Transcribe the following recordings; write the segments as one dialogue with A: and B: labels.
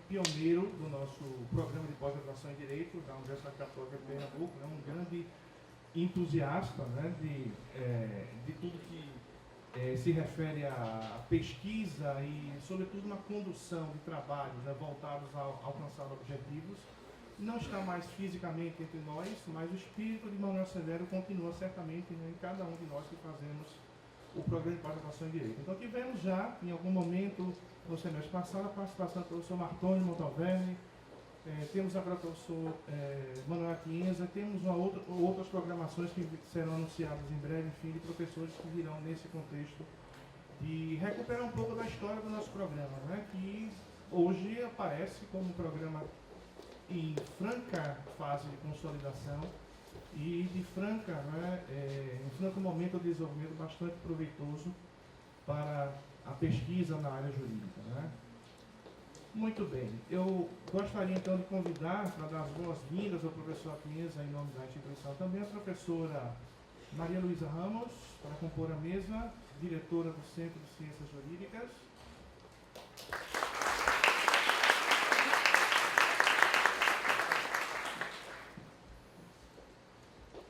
A: pioneiro do nosso programa de pós-graduação em Direito da Universidade Católica de Pernambuco, né, um grande entusiasta, né, de tudo que se refere à pesquisa e, sobretudo, uma condução de trabalhos, né, voltados a alcançar objetivos. Não está mais fisicamente entre nós, mas o espírito de Manuel Severo continua certamente, né, em cada um de nós que fazemos o programa de pós-graduação em Direito. Então tivemos já, em algum momento, no semestre passado, a participação do professor Martoni Montalverne, temos agora o professor Manuel Atienza, temos outras programações que serão anunciadas em breve, enfim, de professores que virão nesse contexto de recuperar um pouco da história do nosso programa, né, que hoje aparece como um programa em franca fase de consolidação e de franca, né, um franco momento de desenvolvimento bastante proveitoso para a pesquisa na área jurídica, né? Muito bem, eu gostaria então de convidar para dar as boas-vindas ao professor Atienza em nome da instituição também a professora Maria Luísa Ramos, para compor a mesa, diretora do Centro de Ciências Jurídicas.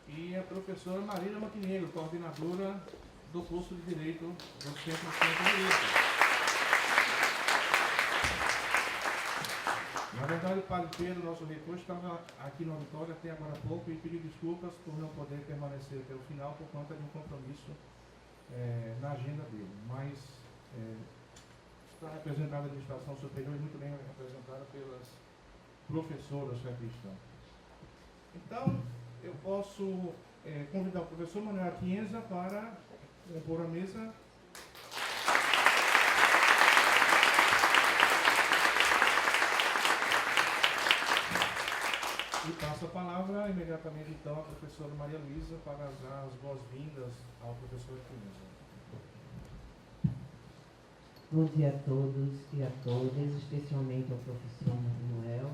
A: E a professora Marília Montenegro, coordenadora do curso de Direito do Centro de Ciências Jurídicas. Na verdade, o padre Pedro, nosso reitor, estava aqui no auditório até agora há pouco e pediu desculpas por não poder permanecer até o final por conta de um compromisso na agenda dele. Mas está representada a administração superior e muito bem representada pelas professoras que aqui estão. Então, eu posso convidar o professor Manuel Atienza para compor a mesa. E passo a palavra imediatamente então à professora Maria Luísa para dar as boas-vindas ao professor Atienza.
B: Bom dia a todos e a todas, especialmente ao professor Manuel,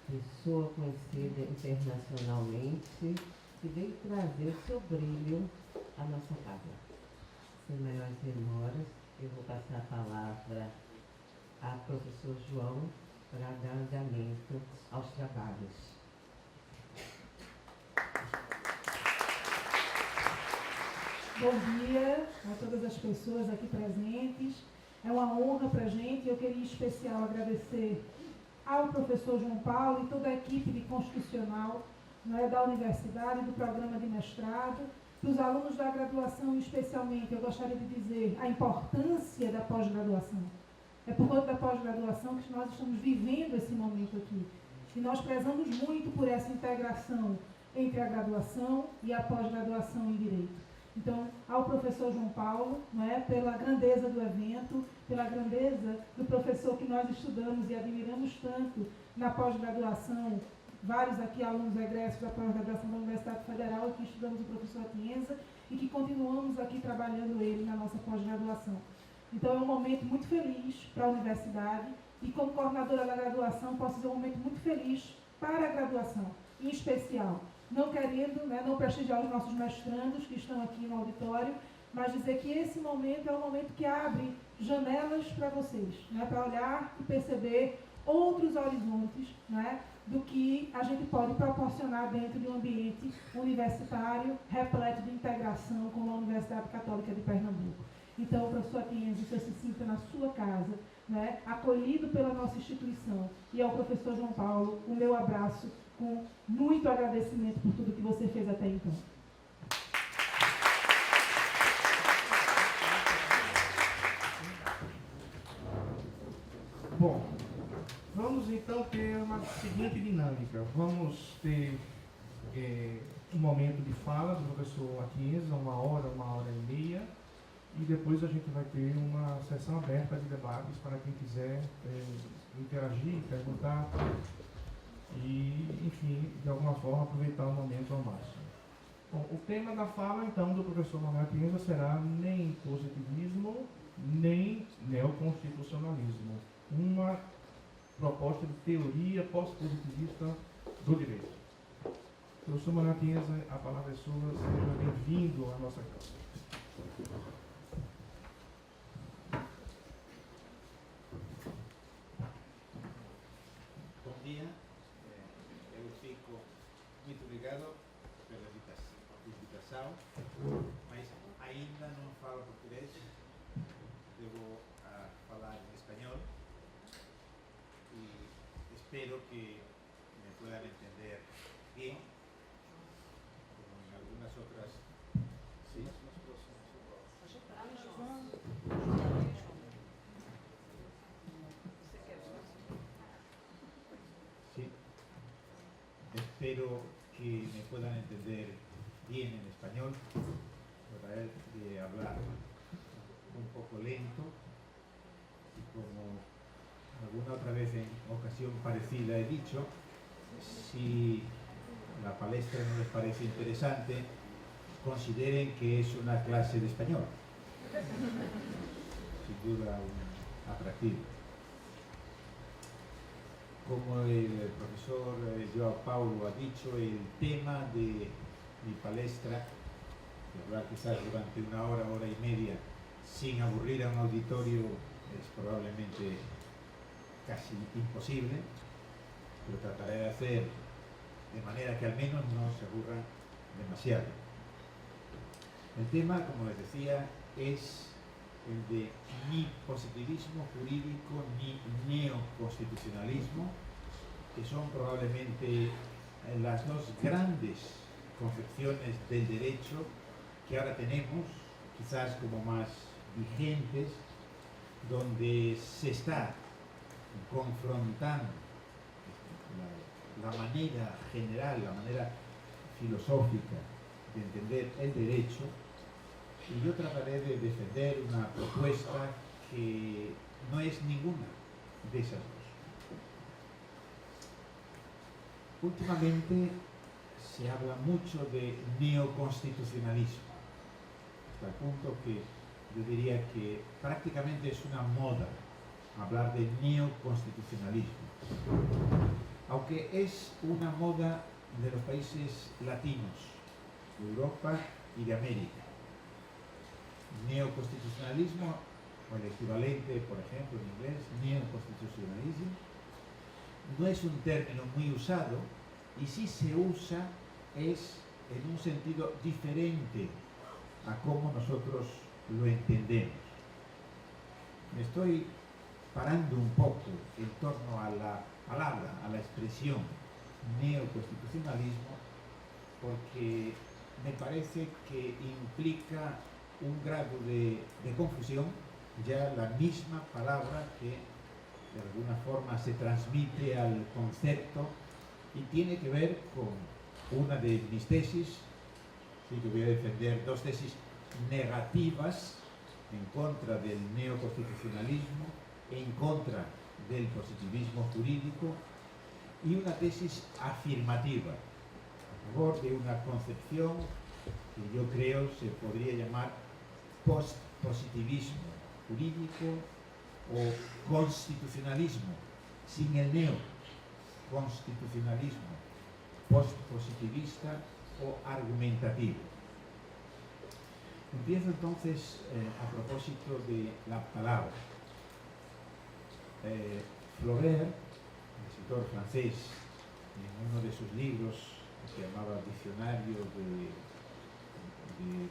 B: pessoa conhecida internacionalmente, que veio trazer o seu brilho à nossa casa. Sem maiores demoras, eu vou passar a palavra ao professor João para dar andamento aos trabalhos.
C: Bom dia a todas as pessoas aqui presentes. É uma honra para a gente. Eu queria em especial agradecer ao professor João Paulo e toda a equipe de constitucional, né, da universidade, do programa de mestrado, para os alunos da graduação especialmente. Eu gostaria de dizer a importância da pós-graduação. É por conta da pós-graduação que nós estamos vivendo esse momento aqui. E nós prezamos muito por essa integração entre a graduação e a pós-graduação em Direito. Então, ao professor João Paulo, né, pela grandeza do evento, pela grandeza do professor que nós estudamos e admiramos tanto na pós-graduação, vários aqui alunos egressos da pós-graduação da Universidade Federal, que estudamos o professor Atienza e que continuamos aqui trabalhando ele na nossa pós-graduação. Então, é um momento muito feliz para a universidade e, como coordenadora da graduação, posso dizer um momento muito feliz para a graduação, em especial. Não querendo, né, não prestigiar os nossos mestrandos que estão aqui no auditório, mas dizer que esse momento é um momento que abre janelas para vocês, né, para olhar e perceber outros horizontes, né, do que a gente pode proporcionar dentro de um ambiente universitário repleto de integração com a Universidade Católica de Pernambuco. Então, professor Atienza, você se sinta na sua casa, né, acolhido pela nossa instituição. E ao professor João Paulo, o meu abraço com muito agradecimento por tudo que você fez até então.
A: Bom, vamos então ter uma seguinte dinâmica. Vamos ter um momento de fala do professor Atienza, uma hora e meia, e depois a gente vai ter uma sessão aberta de debates para quem quiser interagir, perguntar e, enfim, de alguma forma aproveitar o momento ao máximo. Bom, o tema da fala, então, do professor Manuel Atienza será nem positivismo, nem neoconstitucionalismo. Uma proposta de teoria pós-positivista do direito. Professor Manuel Atienza, a palavra é sua, seja bem-vindo à nossa casa.
D: Muito obrigado pela invitação, mas ainda não falo português, devo falar em espanhol e espero que me puedan entender bien, como en algunas otras. ¿Sí? Sí. Espero que me puedan entender bien en español. Trataré de hablar un poco lento y como alguna otra vez en ocasión parecida he dicho, si la palestra no les parece interesante, consideren que es una clase de español. Sin duda un atractivo. Como el profesor Joao Paulo ha dicho, el tema de mi palestra, de hablar quizás durante una hora, hora y media, sin aburrir a un auditorio, es probablemente casi imposible, pero trataré de hacer de manera que al menos no se aburran demasiado. El tema, como les decía, es el de ni positivismo jurídico ni neoconstitucionalismo, que son probablemente las dos grandes concepciones del derecho que ahora tenemos, quizás como más vigentes, donde se está confrontando la manera general, la manera filosófica de entender el derecho, y yo trataré de defender una propuesta que no es ninguna de esas dos. Últimamente se habla mucho de neoconstitucionalismo, hasta el punto que yo diría que prácticamente es una moda hablar de neoconstitucionalismo, aunque es una moda de los países latinos, de Europa y de América. Neoconstitucionalismo, o el equivalente, por ejemplo, en inglés, neoconstitucionalismo, no es un término muy usado, y si se usa es en un sentido diferente a cómo nosotros lo entendemos. Me estoy parando un poco en torno a la palabra, a la expresión neoconstitucionalismo, porque me parece que implica un grado de confusión, ya la misma palabra que de alguna forma se transmite al concepto y tiene que ver con una de mis tesis. Sí, que voy a defender dos tesis negativas en contra del neoconstitucionalismo, en contra del positivismo jurídico, y una tesis afirmativa a favor de una concepción que yo creo se podría llamar positivismo jurídico o constitucionalismo sin el neo, constitucionalismo postpositivista o argumentativo. Empiezo entonces a propósito de la palabra. Flaubert, el escritor francés, en uno de sus libros que se llamaba Diccionario de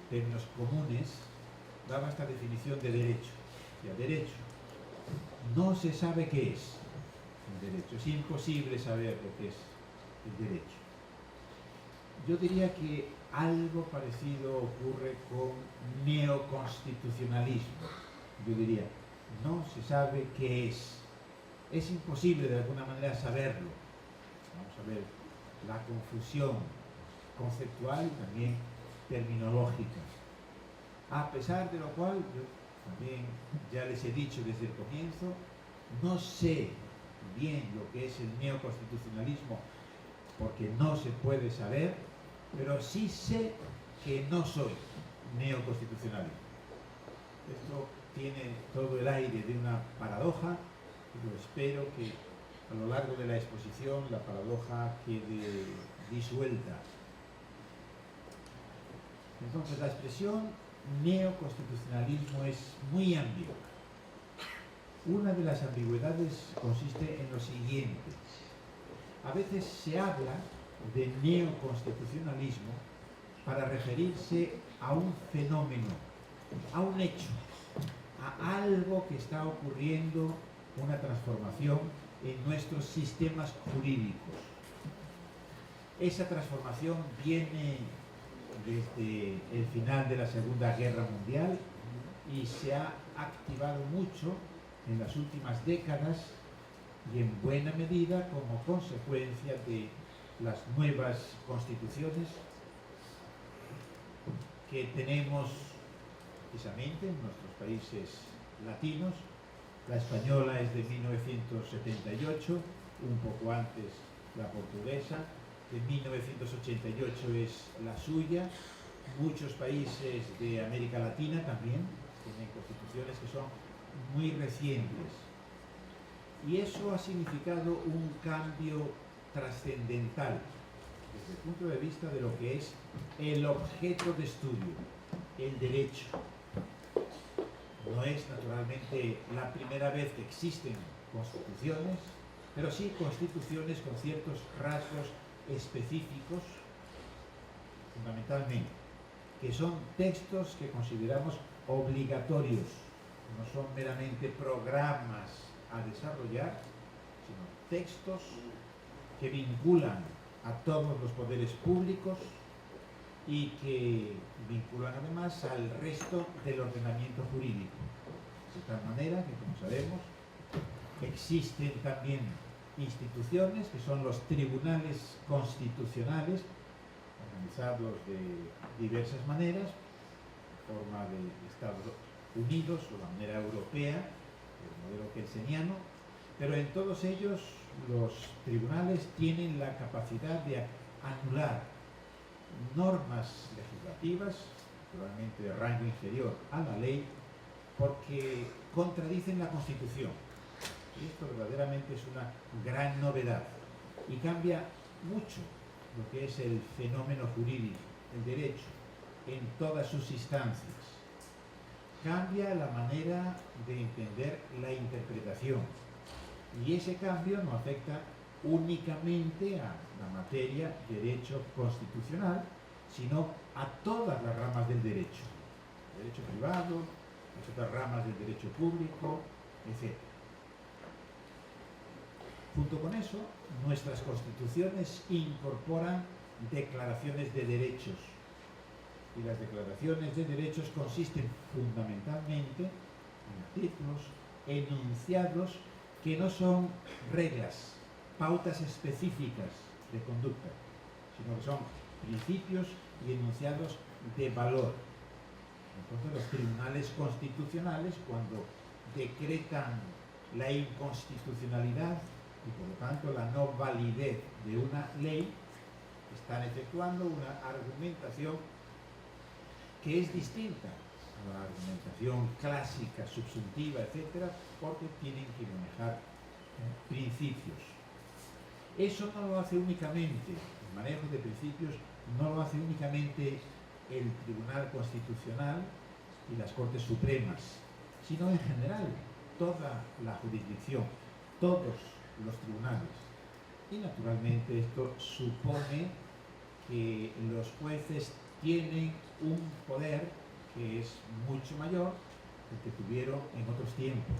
D: términos comunes, daba esta definición de derecho. O sea, derecho. No se sabe qué es el derecho. Es imposible saber lo que es el derecho. Yo diría que algo parecido ocurre con neoconstitucionalismo. Yo diría, no se sabe qué es. Es imposible de alguna manera saberlo. Vamos a ver la confusión conceptual y también terminológica. A pesar de lo cual, yo también ya les he dicho desde el comienzo, no sé bien lo que es el neoconstitucionalismo porque no se puede saber, pero sí sé que no soy neoconstitucionalista. Esto tiene todo el aire de una paradoja, pero espero que a lo largo de la exposición la paradoja quede disuelta. Entonces, la expresión neoconstitucionalismo es muy ambigua. Una de las ambigüedades consiste en lo siguiente. A veces se habla de neoconstitucionalismo para referirse a un fenómeno, a un hecho, a algo que está ocurriendo, una transformación en nuestros sistemas jurídicos. Esa transformación viene desde el final de la Segunda Guerra Mundial y se ha activado mucho en las últimas décadas y en buena medida como consecuencia de las nuevas constituciones que tenemos precisamente en nuestros países latinos. La española es de 1978, un poco antes la portuguesa, de 1988 es la suya. Muchos países de América Latina también tienen constituciones que son muy recientes. Y eso ha significado un cambio trascendental desde el punto de vista de lo que es el objeto de estudio, el derecho. No es naturalmente la primera vez que existen constituciones, pero sí constituciones con ciertos rasgos específicos, fundamentalmente, que son textos que consideramos obligatorios, no son meramente programas a desarrollar, sino textos que vinculan a todos los poderes públicos y que vinculan además al resto del ordenamiento jurídico. De tal manera que, como sabemos, existen también instituciones que son los tribunales constitucionales, organizados de diversas maneras, forma de Estados Unidos o la manera europea, el modelo kelseniano, pero en todos ellos los tribunales tienen la capacidad de anular normas legislativas, naturalmente de rango inferior a la ley, porque contradicen la Constitución. Y esto verdaderamente es una gran novedad y cambia mucho lo que es el fenómeno jurídico, el derecho, en todas sus instancias. Cambia la manera de entender la interpretación y ese cambio no afecta únicamente a la materia derecho constitucional, sino a todas las ramas del derecho. Derecho privado, las otras ramas del derecho público, etc. Junto con eso, nuestras constituciones incorporan declaraciones de derechos. Y las declaraciones de derechos consisten fundamentalmente en artículos, enunciados que no son reglas, pautas específicas de conducta, sino que son principios y enunciados de valor. Entonces los tribunales constitucionales, cuando decretan la inconstitucionalidad y por lo tanto la no validez de una ley, están efectuando una argumentación que es distinta a la argumentación clásica, subsuntiva, etcétera, porque tienen que manejar principios. Eso no lo hace únicamente, el manejo de principios no lo hace únicamente el Tribunal Constitucional y las Cortes Supremas, sino en general toda la jurisdicción, todos los tribunales. Y naturalmente esto supone que los jueces tienen un poder que es mucho mayor que el que tuvieron en otros tiempos.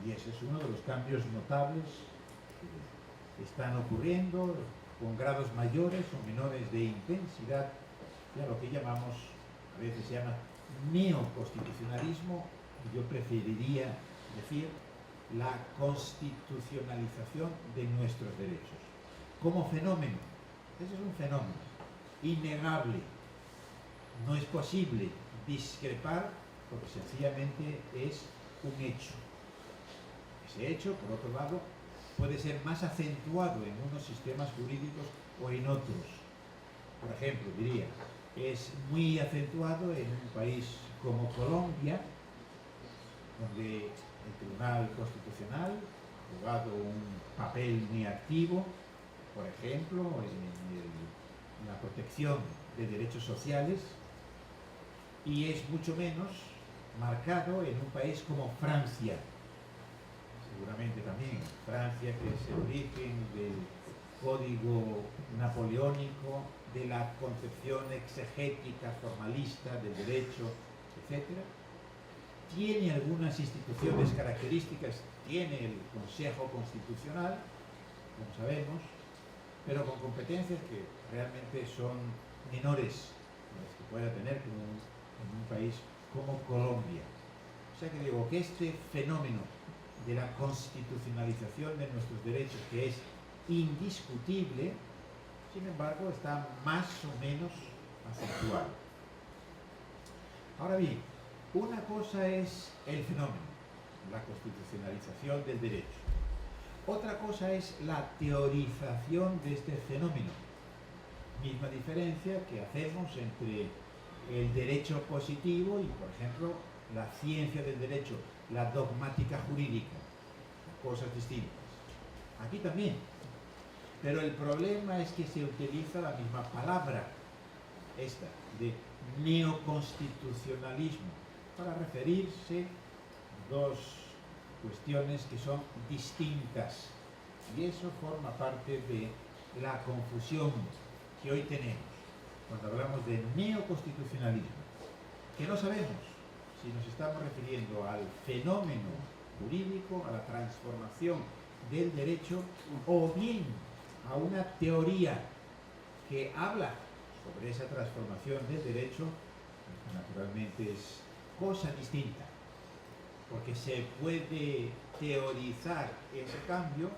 D: Y ese es uno de los cambios notables que están ocurriendo con grados mayores o menores de intensidad, y a lo que llamamos, a veces se llama neoconstitucionalismo, y yo preferiría decir la constitucionalización de nuestros derechos. Como fenómeno, ese es un fenómeno innegable. No es posible discrepar porque sencillamente es un hecho. Ese hecho, por otro lado, puede ser más acentuado en unos sistemas jurídicos o en otros. Por ejemplo, diría, es muy acentuado en un país como Colombia, donde el Tribunal Constitucional ha jugado un papel muy activo, por ejemplo, en la protección de derechos sociales, y es mucho menos marcado en un país como Francia. Seguramente también Francia, que es el origen del código napoleónico, de la concepción exegética, formalista del derecho, etc. Tiene algunas instituciones características, tiene el Consejo Constitucional, como sabemos, pero con competencias que realmente son menores a las que pueda tener en un país como Colombia. O sea que digo que este fenómeno de la constitucionalización de nuestros derechos, que es indiscutible, sin embargo, está más o menos acentuado. Ahora bien, una cosa es el fenómeno, la constitucionalización del derecho. Otra cosa es la teorización de este fenómeno. Misma diferencia que hacemos entre el derecho positivo y, por ejemplo, la ciencia del derecho, la dogmática jurídica, cosas distintas. Aquí también. Pero el problema es que se utiliza la misma palabra, esta, de neoconstitucionalismo, para referirse a dos cuestiones que son distintas. Y eso forma parte de la confusión que hoy tenemos cuando hablamos de neoconstitucionalismo, que no sabemos si nos estamos refiriendo al fenómeno jurídico, a la transformación del derecho, o bien a una teoría que habla sobre esa transformación del derecho. Naturalmente es cosa distinta, porque se puede teorizar ese cambio,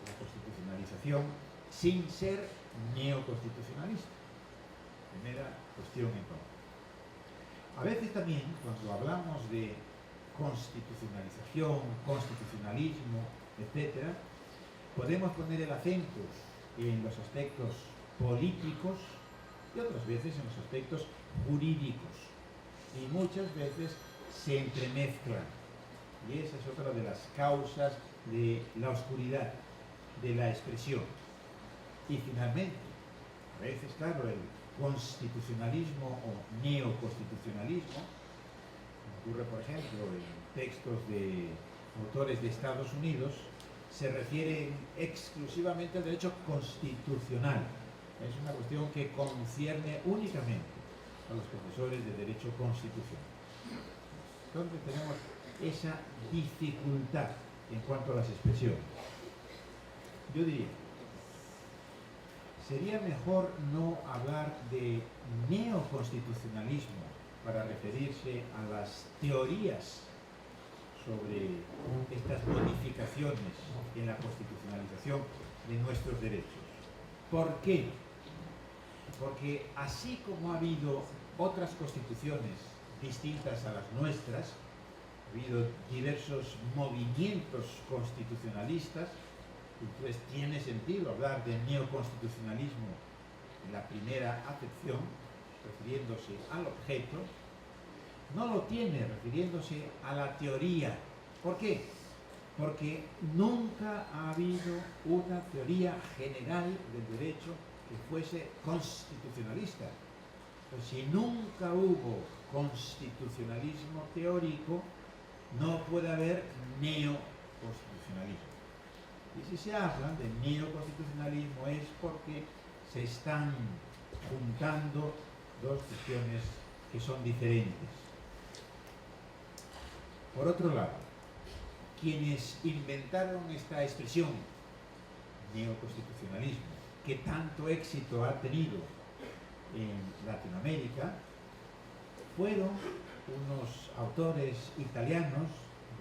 D: la constitucionalización, sin ser neoconstitucionalista. Primera cuestión entonces. A veces también, cuando hablamos de constitucionalización, constitucionalismo, etc., podemos poner el acento en los aspectos políticos y otras veces en los aspectos jurídicos. Y muchas veces se entremezclan. Y esa es otra de las causas de la oscuridad de la expresión. Y finalmente, a veces, claro, el constitucionalismo o neoconstitucionalismo ocurre, por ejemplo, en textos de autores de Estados Unidos, se refieren exclusivamente al derecho constitucional. Es una cuestión que concierne únicamente a los profesores de derecho constitucional. Entonces tenemos esa dificultad en cuanto a las expresiones. Yo diría, sería mejor no hablar de neoconstitucionalismo para referirse a las teorías sobre estas modificaciones en la constitucionalización de nuestros derechos. ¿Por qué? Porque así como ha habido otras constituciones distintas a las nuestras, ha habido diversos movimientos constitucionalistas, entonces tiene sentido hablar de neoconstitucionalismo en la primera acepción, refiriéndose al objeto. No lo tiene refiriéndose a la teoría. ¿Por qué? Porque nunca ha habido una teoría general del derecho que fuese constitucionalista. Pues si nunca hubo constitucionalismo teórico, no puede haber neoconstitucionalismo. Y si se habla de neoconstitucionalismo es porque se están juntando dos cuestiones que son diferentes. Por otro lado, quienes inventaron esta expresión, neoconstitucionalismo, que tanto éxito ha tenido en Latinoamérica, fueron unos autores italianos,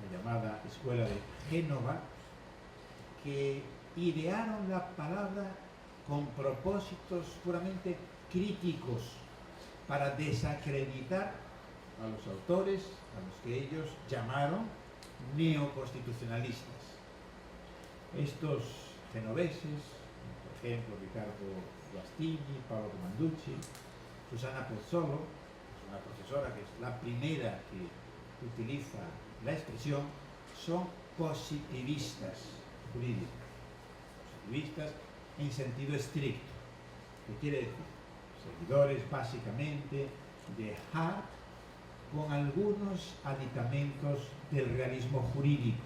D: la llamada Escuela de Génova, que idearon la palabra con propósitos puramente críticos para desacreditar a los autores a los que ellos llamaron neoconstitucionalistas. Estos genoveses, por ejemplo Riccardo Guastini, Paolo Manducci, Susana Pozzolo, es una profesora que es la primera que utiliza la expresión, son positivistas jurídicos, positivistas en sentido estricto. ¿Qué quiere decir? Seguidores básicamente de Hart, con algunos aditamentos del realismo jurídico.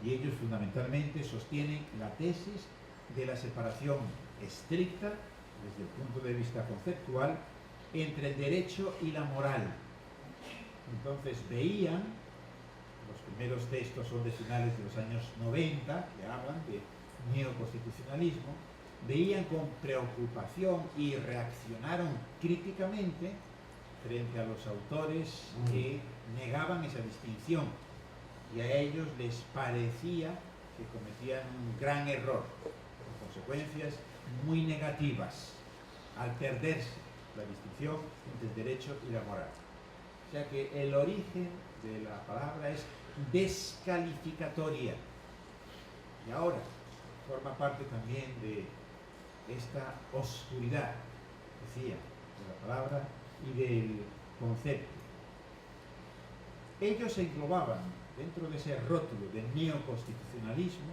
D: Y ellos fundamentalmente sostienen la tesis de la separación estricta, desde el punto de vista conceptual, entre el derecho y la moral. Entonces veían, los primeros textos son de finales de los años 90, que hablan de neoconstitucionalismo, veían con preocupación y reaccionaron críticamente frente a los autores que negaban esa distinción, y a ellos les parecía que cometían un gran error, con consecuencias muy negativas, al perderse la distinción entre el derecho y la moral. O sea que el origen de la palabra es descalificatoria, y ahora forma parte también de esta oscuridad, decía, de la palabra y del concepto. Ellos se englobaban dentro de ese rótulo de neoconstitucionalismo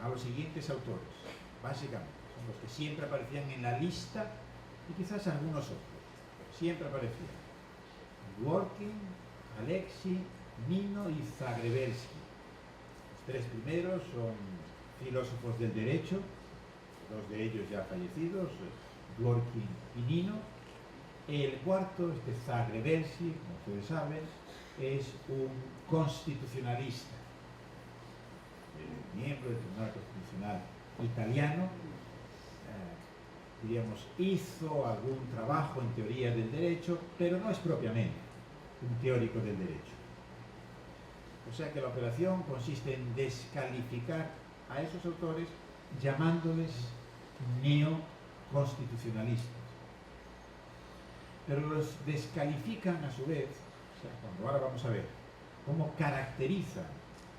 D: a los siguientes autores, básicamente, son los que siempre aparecían en la lista, y quizás algunos otros, pero siempre aparecían: Dworkin, Alexi, Nino y Zagrebelsky. Los tres primeros son filósofos del derecho, dos de ellos ya fallecidos, Dworkin y Nino. El cuarto, Zagrebelsky, como ustedes saben, es un constitucionalista, miembro del Tribunal Constitucional italiano. Diríamos, hizo algún trabajo en teoría del derecho, pero no es propiamente un teórico del derecho. O sea que la operación consiste en descalificar a esos autores llamándoles neoconstitucionalistas. Pero los descalifican a su vez, o sea, cuando ahora vamos a ver cómo caracterizan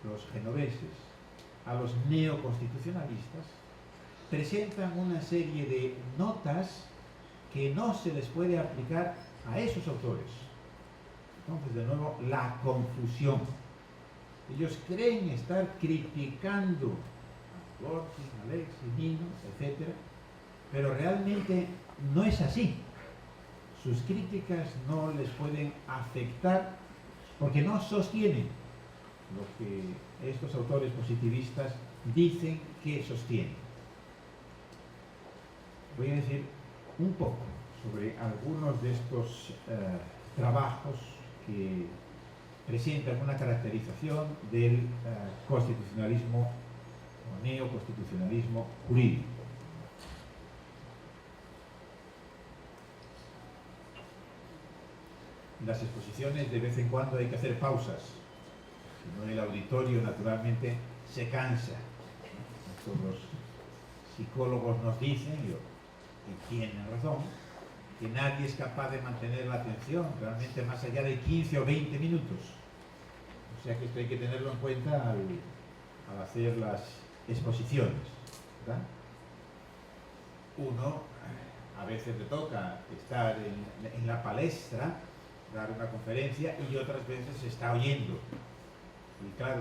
D: los genoveses a los neoconstitucionalistas, presentan una serie de notas que no se les puede aplicar a esos autores. Entonces, de nuevo, la confusión. Ellos creen estar criticando a Dworkin, Alexi, Nino, etc., pero realmente no es así. Sus críticas no les pueden afectar porque no sostienen lo que estos autores positivistas dicen que sostienen. Voy a decir un poco sobre algunos de estos trabajos que presentan una caracterización del constitucionalismo o neoconstitucionalismo jurídico. En las exposiciones de vez en cuando hay que hacer pausas, si no el auditorio naturalmente se cansa. Todos los psicólogos nos dicen, y tienen razón, que nadie es capaz de mantener la atención realmente más allá de 15 o 20 minutos. O sea que esto hay que tenerlo en cuenta al hacer las exposiciones, ¿verdad? Uno a veces le toca estar en la palestra, dar una conferencia, y otras veces se está oyendo. Y claro,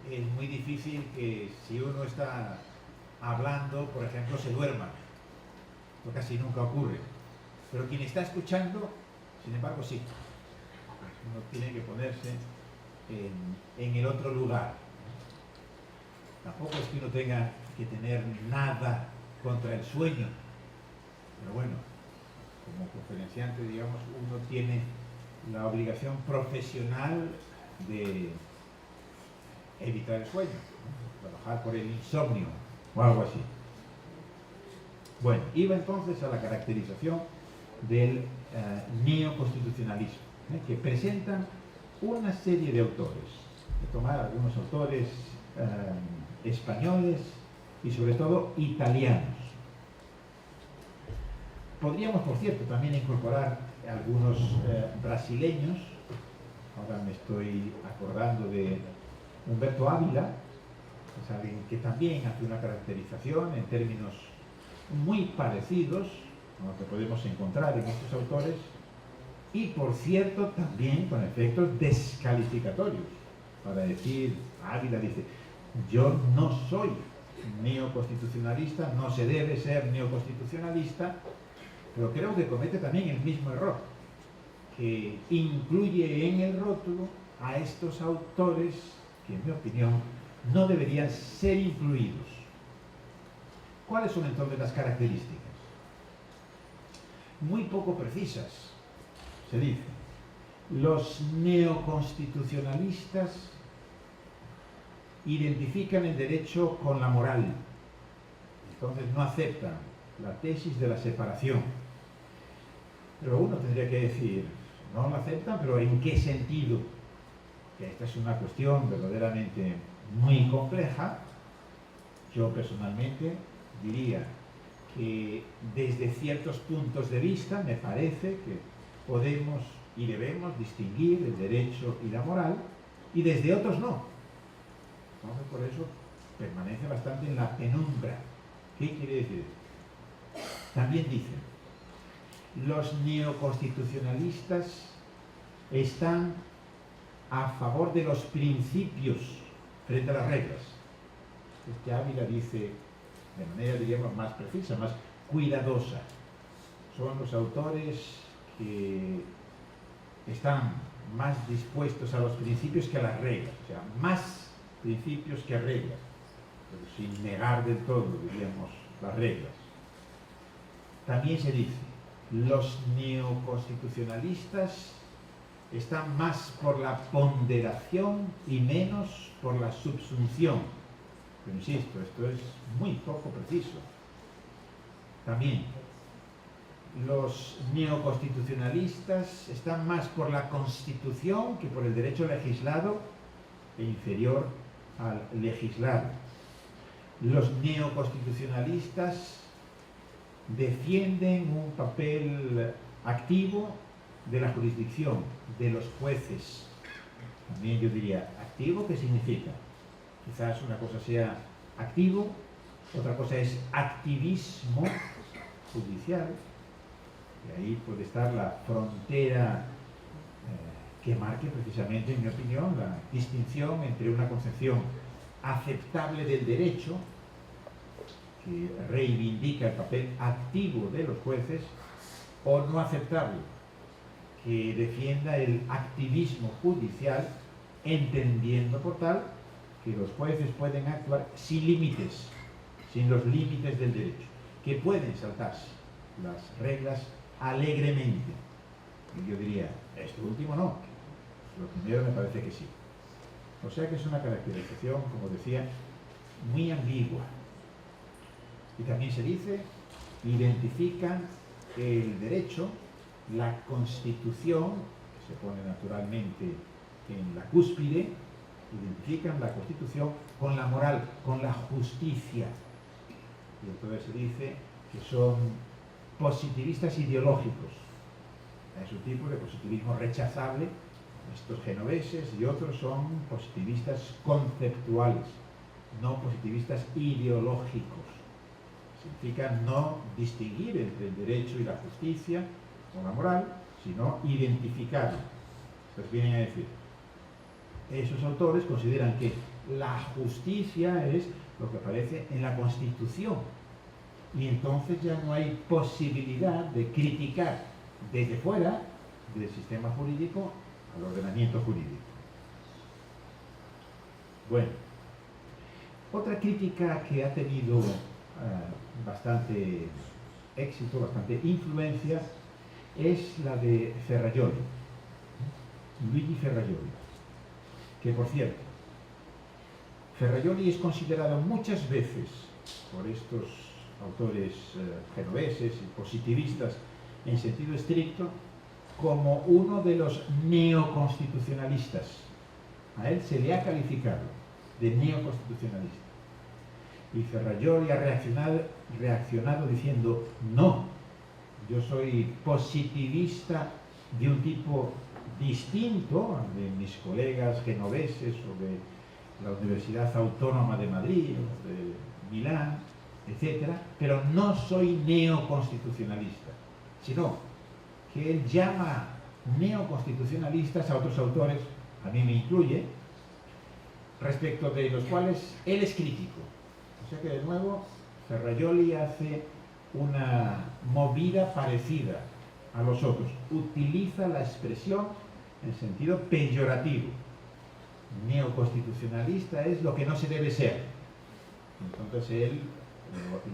D: es muy difícil que si uno está hablando, por ejemplo, se duerma. Esto casi nunca ocurre. Pero quien está escuchando, sin embargo, sí. Uno tiene que ponerse en el otro lugar. Tampoco es que uno tenga que tener nada contra el sueño. Pero bueno, como conferenciante, digamos, uno tiene la obligación profesional de evitar el sueño, ¿no? Trabajar por el insomnio o algo así. Bueno, iba entonces a la caracterización del neoconstitucionalismo, que presentan una serie de autores. Voy a tomar algunos autores españoles y sobre todo italianos. Podríamos, por cierto, también incorporar algunos brasileños. Ahora me estoy acordando de Humberto Ávila, es alguien que también hace una caracterización en términos muy parecidos a lo que podemos encontrar en estos autores, y por cierto también con efectos descalificatorios. Para decir, Ávila dice, yo no soy neoconstitucionalista, no se debe ser neoconstitucionalista, pero creo que comete también el mismo error, que incluye en el rótulo a estos autores que, en mi opinión, no deberían ser incluidos. ¿Cuáles son entonces las características? Muy poco precisas. Se dice, los neoconstitucionalistas identifican el derecho con la moral. Entonces no aceptan la tesis de la separación. Pero uno tendría que decir, no la aceptan, pero ¿en qué sentido? Que esta es una cuestión verdaderamente muy compleja. Yo personalmente diría que desde ciertos puntos de vista me parece que podemos y debemos distinguir el derecho y la moral, y desde otros no. Entonces por eso permanece bastante en la penumbra. ¿Qué quiere decir? También dicen, los neoconstitucionalistas están a favor de los principios frente a las reglas. Ávila dice, de manera, diríamos, más precisa, más cuidadosa, son los autores que están más dispuestos a los principios que a las reglas, o sea, más principios que reglas, pero sin negar del todo, diríamos, las reglas. También se dice, los neoconstitucionalistas están más por la ponderación y menos por la subsunción. Pero insisto, esto es muy poco preciso. También, los neoconstitucionalistas están más por la Constitución que por el derecho legislado e inferior al legislado. Los neoconstitucionalistas defienden un papel activo de la jurisdicción, de los jueces. También yo diría, ¿activo qué significa? Quizás una cosa sea activo, otra cosa es activismo judicial, y ahí puede estar la frontera que marque precisamente, en mi opinión, la distinción entre una concepción aceptable del derecho, que reivindica el papel activo de los jueces, o no aceptable, que defienda el activismo judicial, entendiendo por tal que los jueces pueden actuar sin límites, sin los límites del derecho, que pueden saltarse las reglas alegremente. Y yo diría, esto último no, lo primero me parece que sí. O sea que es una caracterización, como decía, muy ambigua. Y también se dice, identifican el derecho, la Constitución, que se pone naturalmente en la cúspide, identifican la Constitución con la moral, con la justicia. Y entonces se dice que son positivistas ideológicos. Es un tipo de positivismo rechazable. Estos genoveses y otros son positivistas conceptuales, no positivistas ideológicos. Significa no distinguir entre el derecho y la justicia o la moral, sino identificarlo. Entonces vienen a decir, esos autores consideran que la justicia es lo que aparece en la Constitución, y entonces ya no hay posibilidad de criticar desde fuera del sistema jurídico al ordenamiento jurídico. Bueno, otra crítica que ha tenido bastante éxito, bastante influencia, es la de Ferrajoli, Luigi Ferrajoli, que por cierto, Ferrajoli es considerado muchas veces por estos autores genoveses y positivistas en sentido estricto como uno de los neoconstitucionalistas. A él se le ha calificado de neoconstitucionalista. Y Ferrajoli ha reaccionado diciendo, no, yo soy positivista de un tipo distinto de mis colegas genoveses o de la Universidad Autónoma de Madrid o de Milán, etc., pero no soy neoconstitucionalista, sino que él llama neoconstitucionalistas a otros autores, a mí me incluye, respecto de los cuales él es crítico. O sea que de nuevo Ferrajoli hace una movida parecida a los otros, utiliza la expresión en sentido peyorativo. Neoconstitucionalista es lo que no se debe ser. Entonces él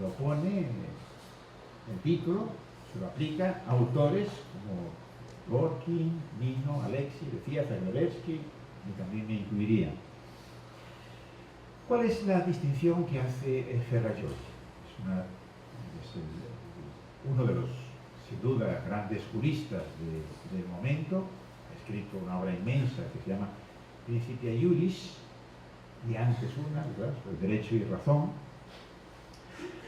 D: lo pone el título, se lo aplica a autores como Gorky, Nino, Alexi, decía Ferrovetsky, y también me incluiría. ¿Cuál es la distinción que hace Ferrajoli? Es uno de los, sin duda, grandes juristas del momento. Ha escrito una obra inmensa que se llama Principia Iuris, y antes una, ¿verdad?, El derecho y razón,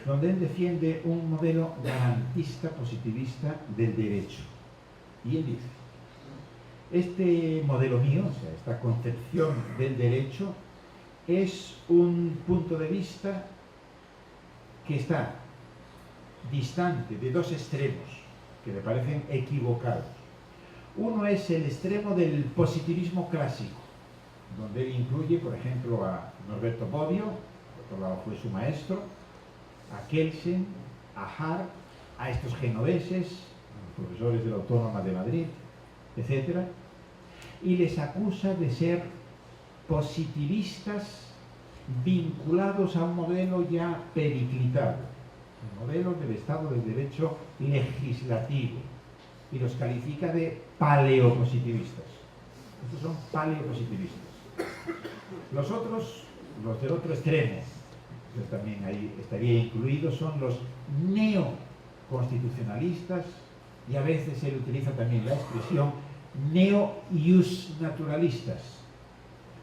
D: donde él defiende un modelo garantista positivista del derecho. Y él dice, este modelo mío, o sea, esta concepción del derecho, es un punto de vista que está distante de dos extremos que me parecen equivocados. Uno es el extremo del positivismo clásico, donde él incluye, por ejemplo, a Norberto Bobbio, por otro lado fue su maestro, a Kelsen, a Hart, a estos genoveses, los profesores de la Autónoma de Madrid, etc., y les acusa de ser positivistas vinculados a un modelo ya periclitado, el modelo del Estado del Derecho legislativo, y los califica de paleopositivistas. Estos son paleopositivistas. Los otros, los del otro extremo, yo también ahí estaría incluido, son los neoconstitucionalistas, y a veces él utiliza también la expresión neo-iusnaturalistas.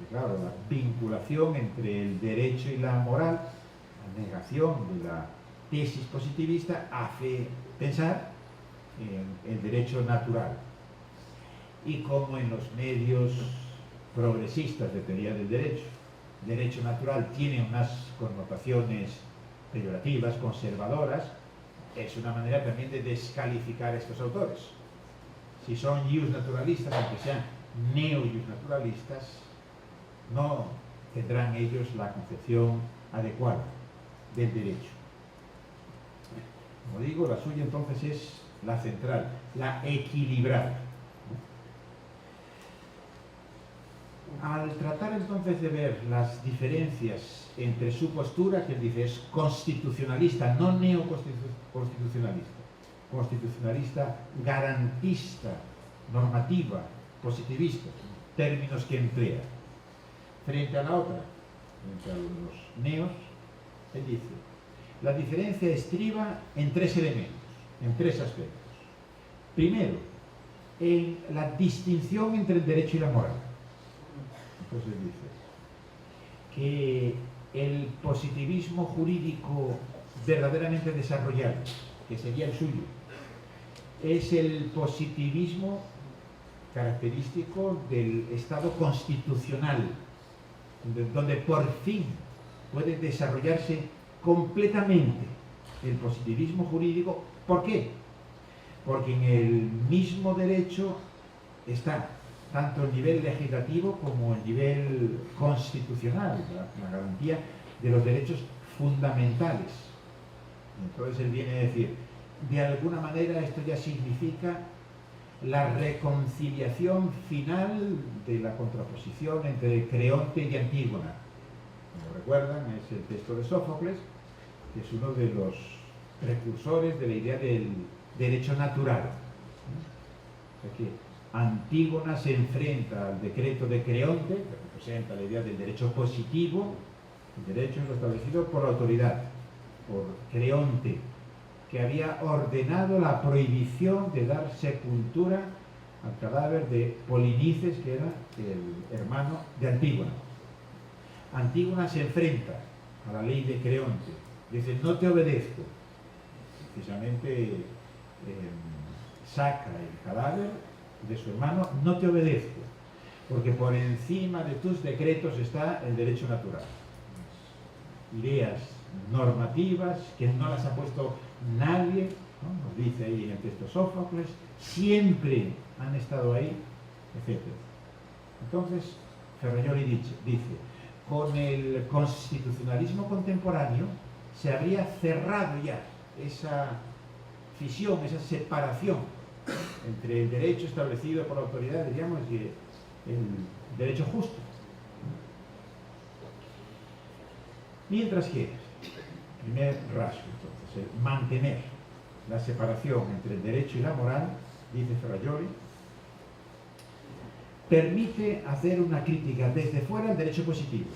D: Claro, la vinculación entre el derecho y la moral, la negación de la tesis positivista, hace pensar en el derecho natural. Y como en los medios progresistas de teoría del derecho natural tiene unas connotaciones peyorativas, conservadoras, es una manera también de descalificar a estos autores. Si son iusnaturalistas, aunque sean neo-iusnaturalistas, no tendrán ellos la concepción adecuada del derecho. Como digo, la suya entonces es la central, la equilibrada. Al tratar entonces de ver las diferencias entre su postura, que él dice es constitucionalista, no neoconstitucionalista, constitucionalista garantista, normativa, positivista, términos que emplea, frente a la otra, frente a los neos, él dice, la diferencia estriba en tres elementos, en tres aspectos. Primero, en la distinción entre el derecho y la moral. Entonces dice que el positivismo jurídico verdaderamente desarrollado, que sería el suyo, es el positivismo característico del Estado constitucional, donde por fin puede desarrollarse completamente el positivismo jurídico. ¿Por qué? Porque en el mismo derecho está tanto el nivel legislativo como el nivel constitucional, la garantía de los derechos fundamentales. Entonces él viene a decir, de alguna manera esto ya significa la reconciliación final de la contraposición entre Creonte y Antígona. Como recuerdan, es el texto de Sófocles, que es uno de los precursores de la idea del derecho natural. O sea que Antígona se enfrenta al decreto de Creonte, que representa la idea del derecho positivo. El derecho es lo establecido por la autoridad, por Creonte, que había ordenado la prohibición de dar sepultura al cadáver de Polinices, que era el hermano de Antígona. Antígona se enfrenta a la ley de Creonte, dice, no te obedezco. Precisamente saca el cadáver de su hermano, no te obedezco, porque por encima de tus decretos está el derecho natural. Ideas normativas que no las ha puesto nadie, ¿no? Nos dice ahí en el texto Sófocles, siempre han estado ahí, etc. Entonces, Ferrajoli dice, con el constitucionalismo contemporáneo se habría cerrado ya esa fisión, esa separación entre el derecho establecido por la autoridad, diríamos, y el derecho justo. Mientras que Primer rasgo, entonces, el mantener la separación entre el derecho y la moral, dice Ferrajoli, permite hacer una crítica desde fuera al derecho positivo.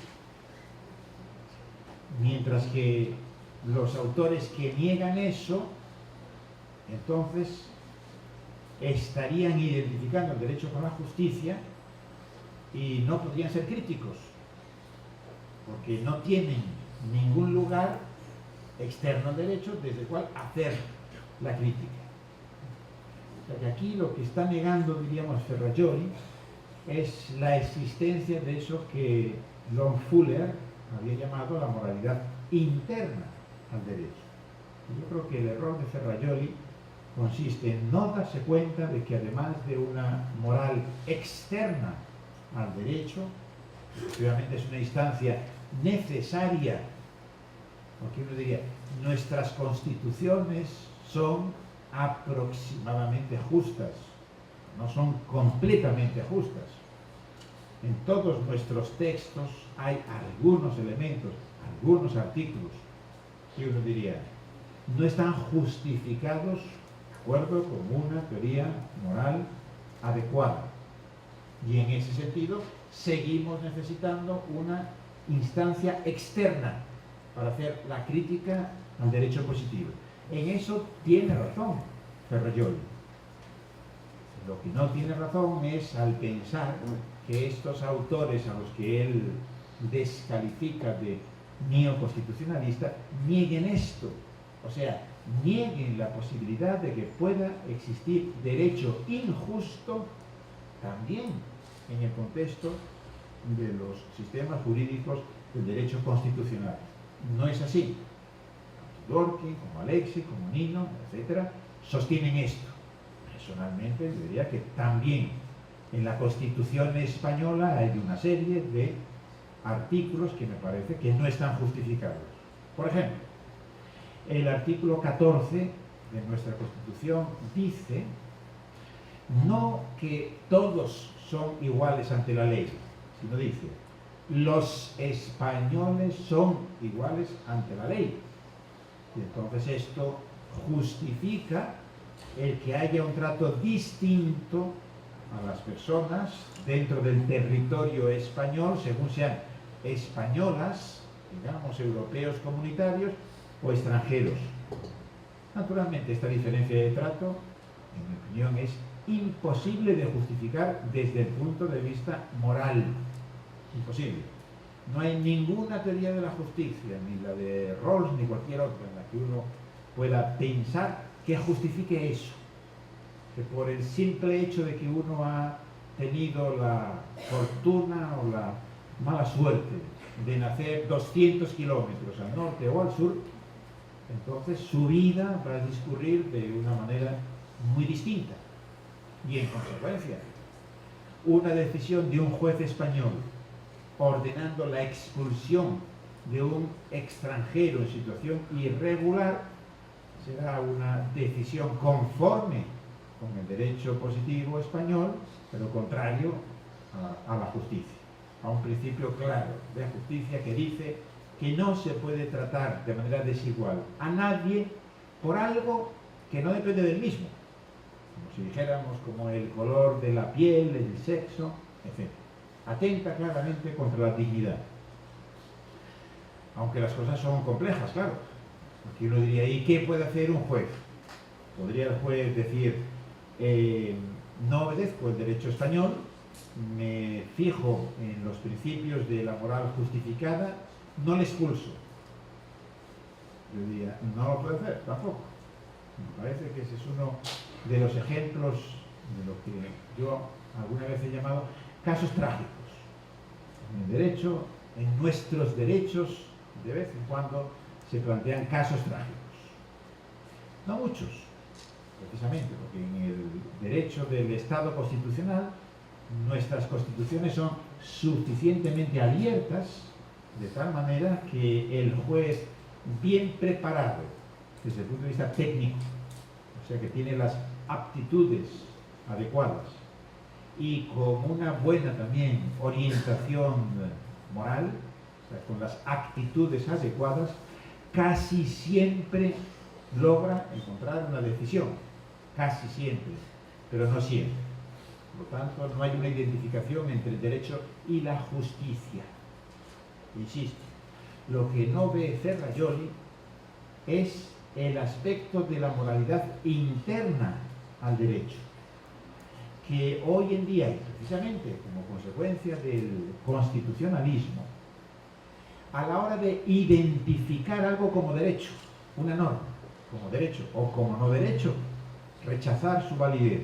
D: Mientras que los autores que niegan eso, entonces estarían identificando el derecho con la justicia y no podrían ser críticos, porque no tienen ningún lugar externo al derecho desde el cual hacer la crítica. O sea que aquí lo que está negando, diríamos, Ferrajoli, es la existencia de eso que Lon Fuller había llamado la moralidad interna al derecho. Y yo creo que el error de Ferrajoli consiste en no darse cuenta de que además de una moral externa al derecho, efectivamente es una instancia necesaria, porque uno diría, nuestras constituciones son aproximadamente justas, no son completamente justas. En todos nuestros textos hay algunos elementos, algunos artículos, que uno diría, no están justificados de acuerdo con una teoría moral adecuada. Y en ese sentido, seguimos necesitando una instancia externa para hacer la crítica al derecho positivo. En eso tiene razón Ferrajoli. Lo que no tiene razón es al pensar que estos autores a los que él descalifica de neoconstitucionalista nieguen esto, o sea, nieguen la posibilidad de que pueda existir derecho injusto también en el contexto de los sistemas jurídicos del derecho constitucional. No es así. Dworkin, como Alexi, como Nino, etcétera, sostienen esto. Personalmente, yo diría que también en la Constitución española hay una serie de artículos que me parece que no están justificados. Por ejemplo, el artículo 14 de nuestra Constitución dice no que todos son iguales ante la ley, sino dice los españoles son iguales ante la ley. Y entonces esto justifica el que haya un trato distinto a las personas dentro del territorio español, según sean españolas, digamos, europeos comunitarios o extranjeros. Naturalmente, esta diferencia de trato, en mi opinión, es imposible de justificar desde el punto de vista moral. Imposible. No hay ninguna teoría de la justicia, ni la de Rawls, ni cualquier otra, en la que uno pueda pensar que justifique eso. Que por el simple hecho de que uno ha tenido la fortuna o la mala suerte de nacer 200 kilómetros al norte o al sur, entonces su vida va a discurrir de una manera muy distinta. Y en consecuencia, una decisión de un juez español ordenando la expulsión de un extranjero en situación irregular será una decisión conforme con el derecho positivo español, pero contrario a la justicia, a un principio claro de justicia que dice que no se puede tratar de manera desigual a nadie por algo que no depende del mismo, como si dijéramos como el color de la piel, el sexo, etc. Atenta claramente contra la dignidad. Aunque las cosas son complejas, claro. Porque uno diría, ¿y qué puede hacer un juez? Podría el juez decir, no obedezco el derecho español, me fijo en los principios de la moral justificada, no le expulso. Yo diría, no lo puede hacer tampoco. Me parece que ese es uno de los ejemplos de lo que yo alguna vez he llamado casos trágicos. En el derecho, en nuestros derechos, de vez en cuando se plantean casos trágicos. No muchos, precisamente, porque en el derecho del Estado constitucional, nuestras constituciones son suficientemente abiertas, de tal manera que el juez bien preparado, desde el punto de vista técnico, o sea que tiene las aptitudes adecuadas, y con una buena también orientación moral, o sea, con las actitudes adecuadas, casi siempre logra encontrar una decisión, casi siempre, pero no siempre. Por lo tanto, no hay una identificación entre el derecho y la justicia. Insisto, lo que no ve Ferrajoli es el aspecto de la moralidad interna al derecho, que hoy en día, y precisamente como consecuencia del constitucionalismo, a la hora de identificar algo como derecho, una norma como derecho o como no derecho, rechazar su validez.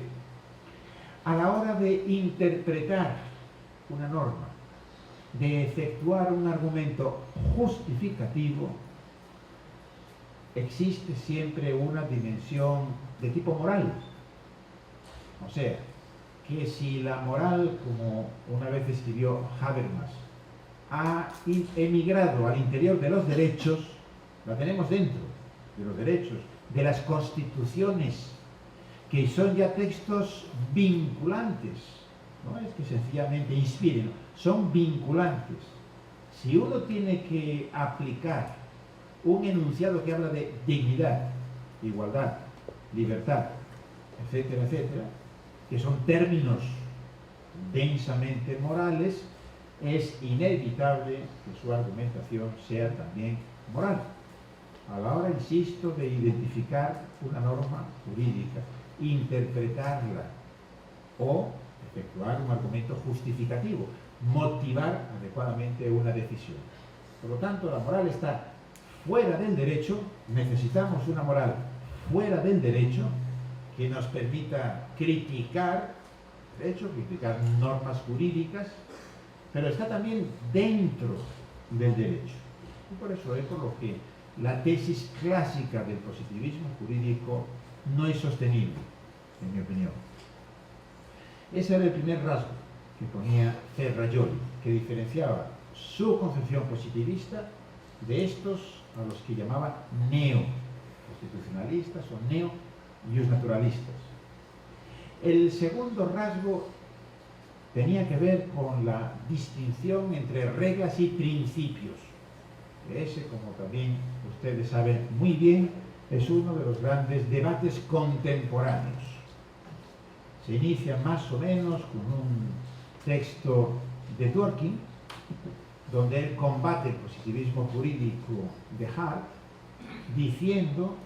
D: A la hora de interpretar una norma, de efectuar un argumento justificativo, existe siempre una dimensión de tipo moral. O sea, que si la moral, como una vez escribió Habermas, ha emigrado al interior de los derechos, la tenemos dentro de los derechos, de las constituciones, que son ya textos vinculantes, no es que sencillamente inspiren, son vinculantes. Si uno tiene que aplicar un enunciado que habla de dignidad, igualdad, libertad, etcétera, etcétera, que son términos densamente morales, es inevitable que su argumentación sea también moral. A la hora, insisto, de identificar una norma jurídica, interpretarla o efectuar un argumento justificativo, motivar adecuadamente una decisión. Por lo tanto, la moral está fuera del derecho. Necesitamos una moral fuera del derecho que nos permita criticar derecho, criticar normas jurídicas, pero está también dentro del derecho. Y por eso es por lo que la tesis clásica del positivismo jurídico no es sostenible, en mi opinión. Ese era el primer rasgo que ponía Ferrajoli, que diferenciaba su concepción positivista de estos a los que llamaba neo-constitucionalistas o neo-justnaturalistas. El segundo rasgo tenía que ver con la distinción entre reglas y principios. Ese, como también ustedes saben muy bien, es uno de los grandes debates contemporáneos. Se inicia más o menos con un texto de Dworkin, donde él combate el positivismo jurídico de Hart, diciendo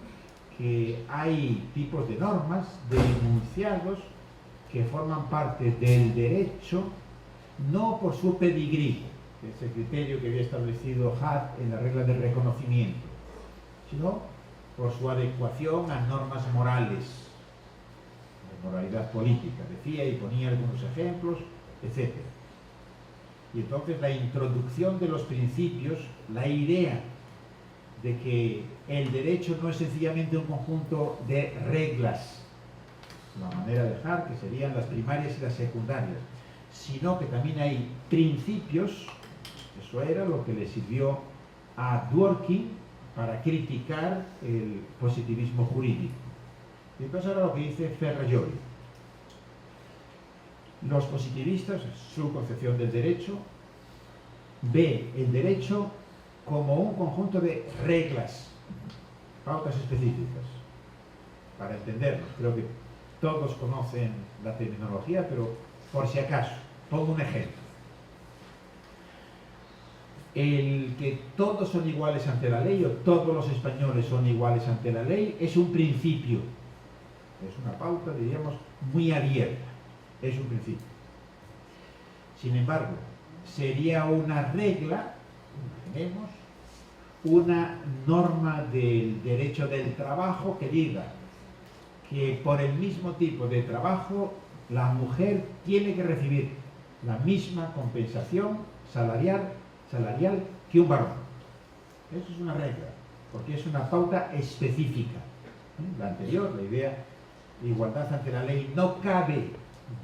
D: que hay tipos de normas, de enunciados, que forman parte del derecho, no por su pedigrí, que es el criterio que había establecido Hart en la regla de reconocimiento, sino por su adecuación a normas morales, de moralidad política, decía, y ponía algunos ejemplos, etc. Y entonces la introducción de los principios, la idea de que el derecho no es sencillamente un conjunto de reglas, la manera de dejar, que serían las primarias y las secundarias, sino que también hay principios. Eso era lo que le sirvió a Dworkin para criticar el positivismo jurídico. Y entonces ahora lo que dice Ferrajoli. Los positivistas, su concepción del derecho, ve el derecho como un conjunto de reglas, pautas específicas. Para entendernos, creo que todos conocen la terminología, pero por si acaso, pongo un ejemplo. El que todos son iguales ante la ley, o todos los españoles son iguales ante la ley, es un principio. Es una pauta, diríamos, muy abierta. Es un principio. Sin embargo, sería una regla, imaginemos, una norma del derecho del trabajo que diga que por el mismo tipo de trabajo la mujer tiene que recibir la misma compensación salarial que un varón. Eso es una regla, porque es una pauta específica. La anterior, la idea de igualdad ante la ley, no cabe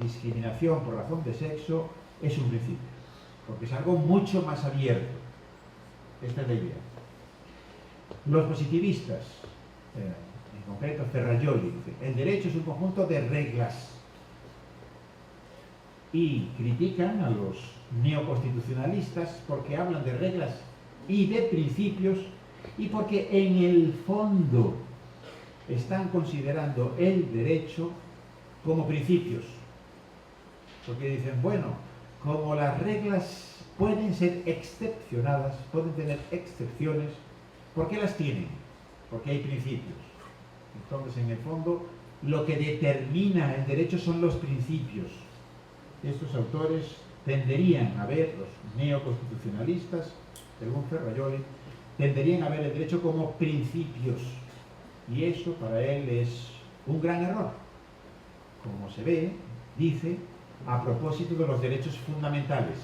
D: discriminación por razón de sexo, es un principio, porque es algo mucho más abierto. Esta es la idea. Los positivistas, en concreto Ferrajoli, dice, el derecho es un conjunto de reglas, y critican a los neoconstitucionalistas porque hablan de reglas y de principios y porque en el fondo están considerando el derecho como principios. Porque dicen, bueno, como las reglas pueden ser excepcionadas, pueden tener excepciones, ¿por qué las tienen? Porque hay principios. Entonces, en el fondo, lo que determina el derecho son los principios. Estos autores tenderían a ver, los neoconstitucionalistas, según Ferrajoli, tenderían a ver el derecho como principios. Y eso para él es un gran error. Como se ve, dice, a propósito de los derechos fundamentales.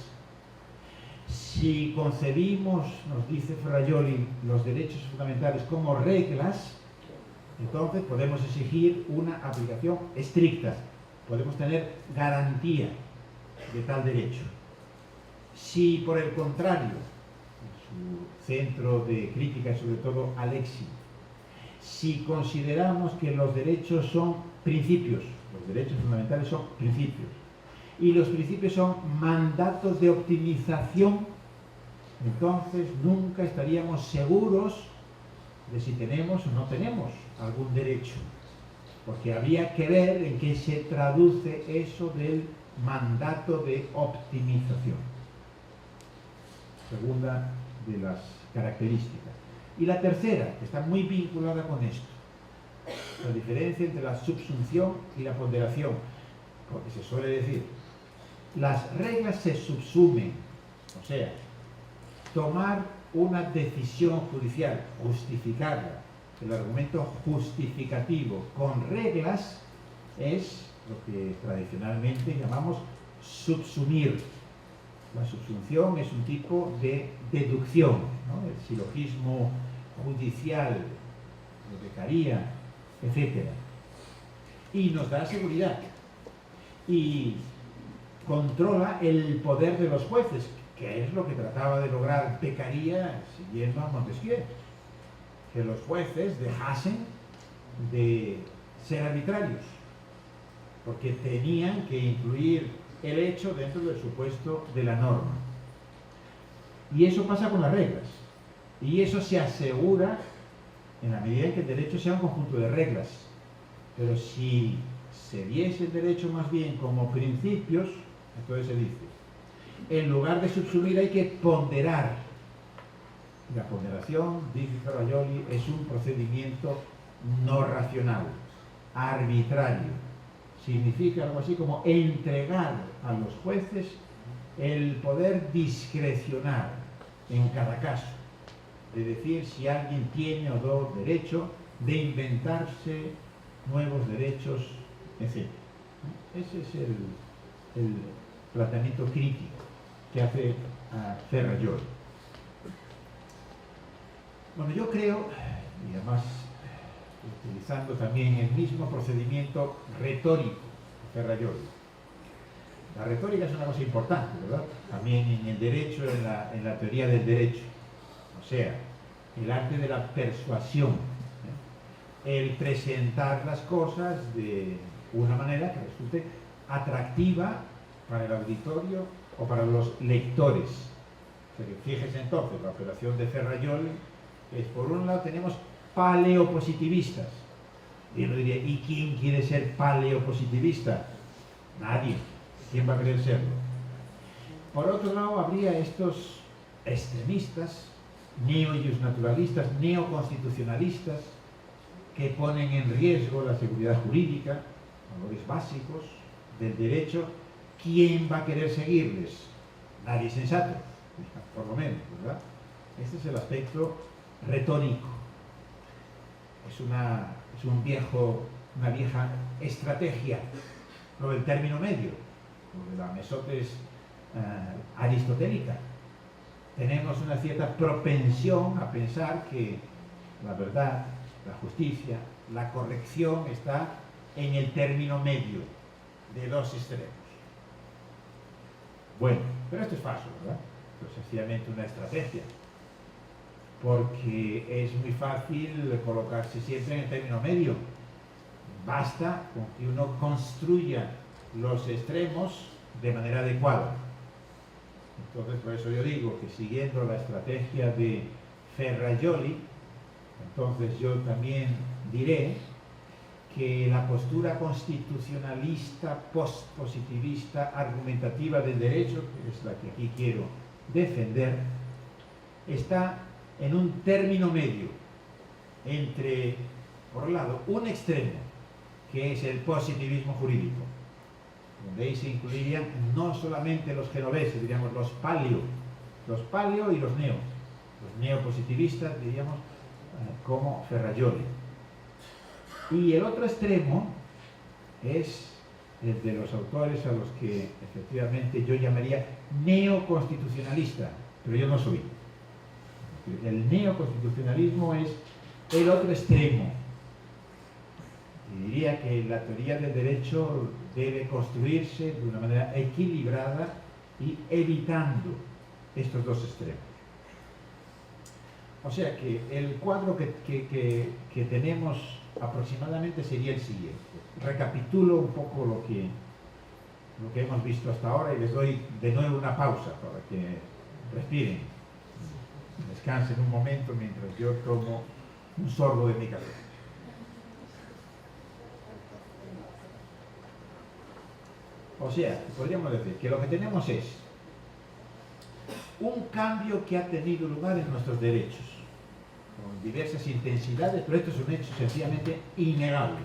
D: Si concebimos, nos dice Ferrajoli, los derechos fundamentales como reglas, entonces podemos exigir una aplicación estricta, podemos tener garantía de tal derecho. Si por el contrario, en su centro de crítica, sobre todo Alexi, si consideramos que los derechos son principios, los derechos fundamentales son principios, y los principios son mandatos de optimización, entonces nunca estaríamos seguros de si tenemos o no tenemos algún derecho, porque habría que ver en qué se traduce eso del mandato de optimización. Segunda de las características. Y la tercera, que está muy vinculada con esto, la diferencia entre la subsunción y la ponderación, porque se suele decir, las reglas se subsumen, o sea, tomar una decisión judicial, justificarla, el argumento justificativo con reglas es lo que tradicionalmente llamamos subsumir. La subsunción es un tipo de deducción, ¿no? El silogismo judicial, de becaría, etc. Y nos da seguridad y controla el poder de los jueces, que es lo que trataba de lograr Beccaria siguiendo a Montesquieu, que los jueces dejasen de ser arbitrarios, porque tenían que incluir el hecho dentro del supuesto de la norma. Y eso pasa con las reglas, y eso se asegura en la medida en que el derecho sea un conjunto de reglas. Pero si se viese el derecho más bien como principios, entonces se dice, en lugar de subsumir hay que ponderar. La ponderación, dice Ferrajoli, es un procedimiento no racional, arbitrario. Significa algo así como entregar a los jueces el poder discrecionar en cada caso, de decir si alguien tiene o no derecho, de inventarse nuevos derechos, etc. Ese es el planteamiento crítico que hace Ferrajoli. Bueno, yo creo, y además utilizando también el mismo procedimiento retórico de Ferrajoli. La retórica es una cosa importante, ¿verdad? También en el derecho, en la teoría del derecho. O sea, el arte de la persuasión, el presentar las cosas de una manera que resulte atractiva para el auditorio o para los lectores. O sea, que fíjese entonces, la operación de Ferrajoli es, por un lado tenemos paleopositivistas. Y uno diría, ¿y quién quiere ser paleopositivista? Nadie. ¿Quién va a querer serlo? Por otro lado, habría estos extremistas, neo-iusnaturalistas, neoconstitucionalistas, que ponen en riesgo la seguridad jurídica, valores básicos del derecho. ¿Quién va a querer seguirles? Nadie sensato, por lo menos, ¿verdad? Este es el aspecto retórico. Es una vieja estrategia, lo del término medio, lo de la mesotes aristotélica. Tenemos una cierta propensión a pensar que la verdad, la justicia, la corrección está en el término medio de dos extremos. Bueno, pero esto es falso, ¿verdad? Es sencillamente una estrategia, porque es muy fácil colocarse siempre en el término medio. Basta con que uno construya los extremos de manera adecuada. Entonces, por eso yo digo que siguiendo la estrategia de Ferrajoli, Entonces yo también diré que la postura constitucionalista, postpositivista, argumentativa del derecho, que es la que aquí quiero defender, está en un término medio entre, por un lado, un extremo, que es el positivismo jurídico, donde ahí se incluirían no solamente los genoveses, diríamos los palio y los neopositivistas, diríamos, como Ferrajoli. Y el otro extremo es el de los autores a los que efectivamente yo llamaría neoconstitucionalista, pero yo no soy. El neoconstitucionalismo es el otro extremo. Y diría que la teoría del derecho debe construirse de una manera equilibrada y evitando estos dos extremos. O sea que el cuadro que tenemos aproximadamente sería el siguiente. Recapitulo un poco lo que hemos visto hasta ahora y les doy de nuevo una pausa para que respiren, descansen un momento mientras yo tomo un sorbo de mi café. O sea, podríamos decir que lo que tenemos es un cambio que ha tenido lugar en nuestros derechos, con diversas intensidades, pero esto es un hecho sencillamente innegable.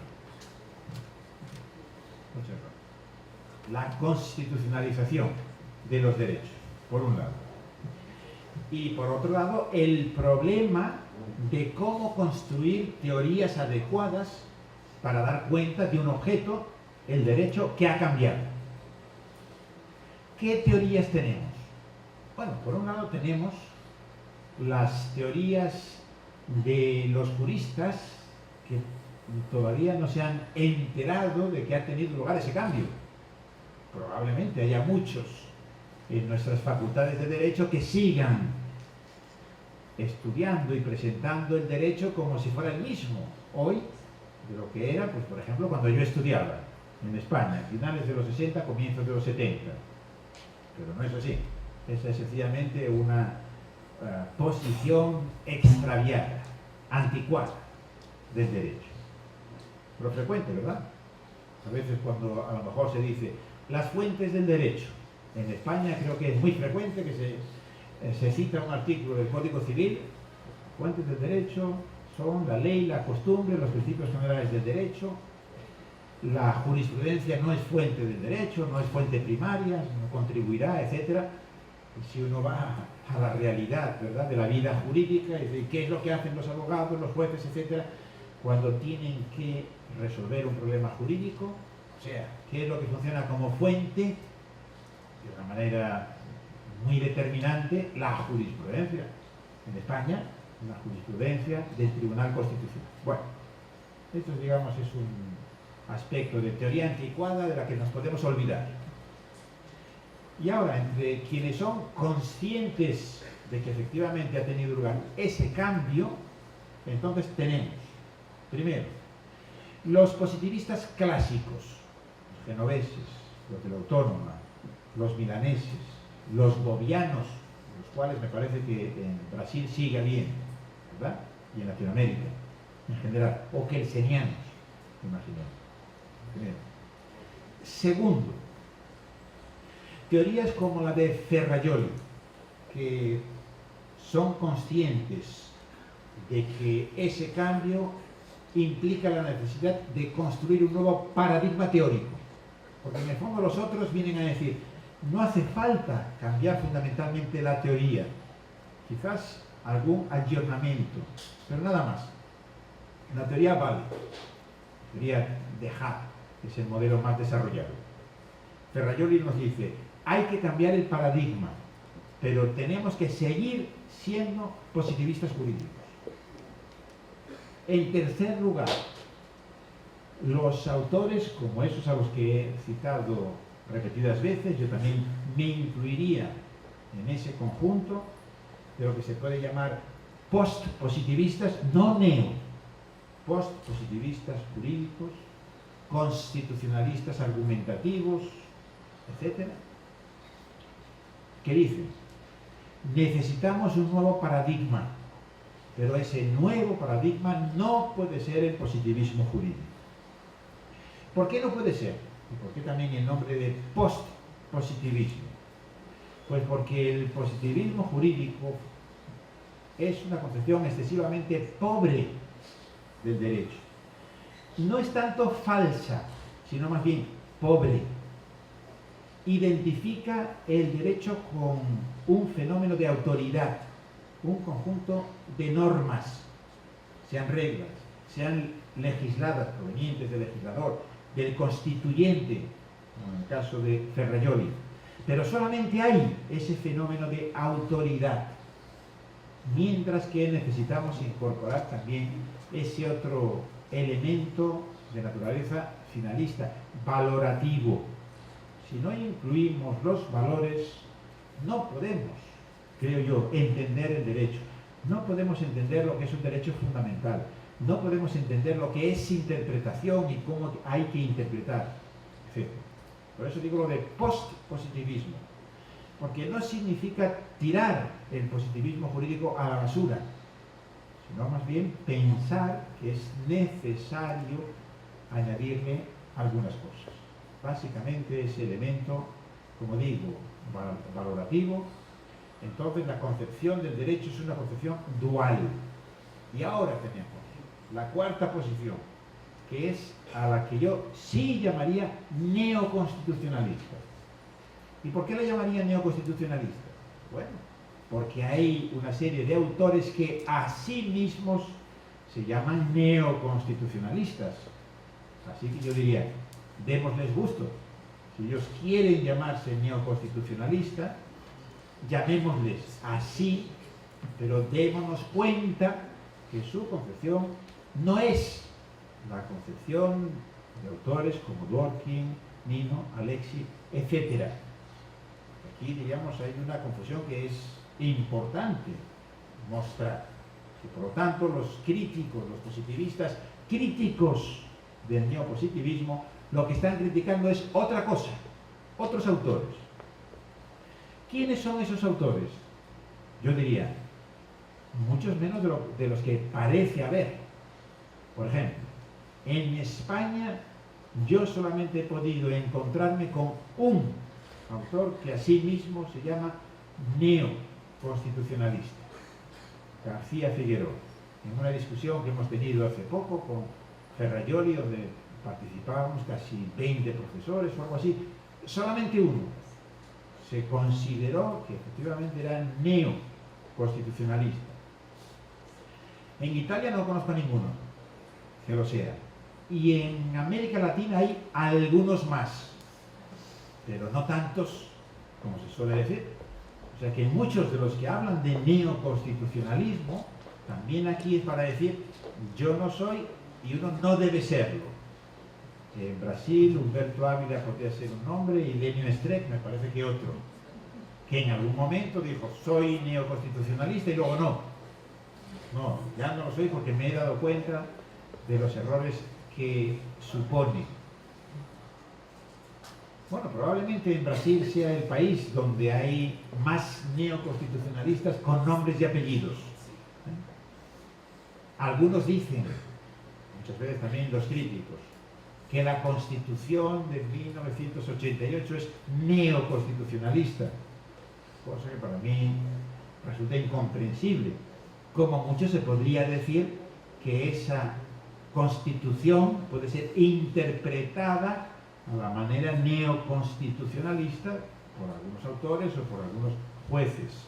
D: La constitucionalización de los derechos, por un lado. Y por otro lado, el problema de cómo construir teorías adecuadas para dar cuenta de un objeto, el derecho, que ha cambiado. ¿Qué teorías tenemos? Bueno, por un lado tenemos las teorías de los juristas que todavía no se han enterado de que ha tenido lugar ese cambio. Probablemente haya muchos en nuestras facultades de Derecho que sigan estudiando y presentando el derecho como si fuera el mismo hoy de lo que era, pues por ejemplo, cuando yo estudiaba en España, finales de los 60, comienzos de los 70. Pero no es así. Esa es sencillamente una posición extraviada, anticuada del derecho. Pero frecuente, ¿verdad? A veces cuando a lo mejor se dice las fuentes del derecho, en España creo que es muy frecuente que se cita un artículo del Código Civil. Fuentes del derecho son la ley, la costumbre, los principios generales del derecho. La jurisprudencia no es fuente del derecho, no es fuente primaria, no contribuirá, etc. Y si uno va a la realidad, ¿verdad?, de la vida jurídica y de qué es lo que hacen los abogados, los jueces, etc., cuando tienen que resolver un problema jurídico, o sea, qué es lo que funciona como fuente, de una manera muy determinante, la jurisprudencia. En España, la jurisprudencia del Tribunal Constitucional. Bueno, esto, digamos, es un aspecto de teoría anticuada de la que nos podemos olvidar. Y ahora, entre quienes son conscientes de que efectivamente ha tenido lugar ese cambio, entonces tenemos, primero, los positivistas clásicos, los genoveses, los de la Autónoma, los milaneses, los bovianos, los cuales me parece que en Brasil sigue bien, ¿verdad? Y en Latinoamérica, en general, o kelsenianos, imaginemos. Primero. Segundo, teorías como la de Ferrajoli, que son conscientes de que ese cambio implica la necesidad de construir un nuevo paradigma teórico. Porque en el fondo los otros vienen a decir, no hace falta cambiar fundamentalmente la teoría, quizás algún ayornamiento, pero nada más. La teoría vale, la teoría de Hart, que es el modelo más desarrollado. Ferrajoli nos dice, hay que cambiar el paradigma, pero tenemos que seguir siendo positivistas jurídicos. En tercer lugar, los autores, como esos a los que he citado repetidas veces, yo también me incluiría en ese conjunto de lo que se puede llamar post-positivistas, no neo, post-positivistas jurídicos, constitucionalistas argumentativos, etc., que dicen, necesitamos un nuevo paradigma pero ese nuevo paradigma no puede ser el positivismo jurídico. ¿Por qué no puede ser? ¿Y por qué también el nombre de post-positivismo? Pues porque el positivismo jurídico es una concepción excesivamente pobre del derecho. No es tanto falsa, sino más bien pobre. Identifica el derecho con un fenómeno de autoridad, un conjunto de normas, sean reglas, sean legisladas, provenientes del legislador, del constituyente, como en el caso de Ferrajoli. Pero solamente hay ese fenómeno de autoridad, mientras que necesitamos incorporar también ese otro elemento de naturaleza finalista, valorativo. Si no incluimos los valores, no podemos, creo yo, entender el derecho. No podemos entender lo que es un derecho fundamental. No podemos entender lo que es interpretación y cómo hay que interpretar, etc. Por eso digo lo de post-positivismo, porque no significa tirar el positivismo jurídico a la basura, sino más bien pensar que es necesario añadirle algunas cosas. Básicamente ese elemento, como digo, valorativo. Entonces la concepción del derecho es una concepción dual. Y ahora tenemos la cuarta posición, que es a la que yo sí llamaría neoconstitucionalista. ¿Y por qué la llamaría neoconstitucionalista? Bueno, porque hay una serie de autores que a sí mismos se llaman neoconstitucionalistas. Así que yo diría, démosles gusto. Si ellos quieren llamarse neoconstitucionalistas, llamémosles así, pero démonos cuenta que su concepción no es la concepción de autores como Dworkin, Nino, Alexis, etc. Aquí, digamos, hay una confusión que es importante mostrar, que por lo tanto los críticos, los positivistas críticos del neopositivismo, lo que están criticando es otra cosa, otros autores. ¿Quiénes son esos autores? Yo diría, muchos menos de los que parece haber. Por ejemplo, en España yo solamente he podido encontrarme con un autor que a sí mismo se llama neoconstitucionalista, García Figueroa, en una discusión que hemos tenido hace poco con Ferrajoli, donde participábamos casi 20 profesores o algo así. Solamente uno se consideró que efectivamente era neoconstitucionalista. En Italia no conozco a ninguno que lo sea. Y en América Latina hay algunos más, pero no tantos como se suele decir. O sea que muchos de los que hablan de neoconstitucionalismo, también aquí es para decir, yo no soy y uno no debe serlo. En Brasil, Humberto Ávila podría ser un nombre y Lenio Streck me parece que otro, que en algún momento dijo, soy neoconstitucionalista y luego no. No, ya no lo soy porque me he dado cuenta de los errores que supone. Bueno, probablemente en Brasil sea el país donde hay más neoconstitucionalistas con nombres y apellidos. Algunos dicen, muchas veces también los críticos, que la Constitución de 1988 es neoconstitucionalista, cosa que para mí resulta incomprensible. Como mucho se podría decir que esa Constitución puede ser interpretada a la manera neoconstitucionalista por algunos autores o por algunos jueces,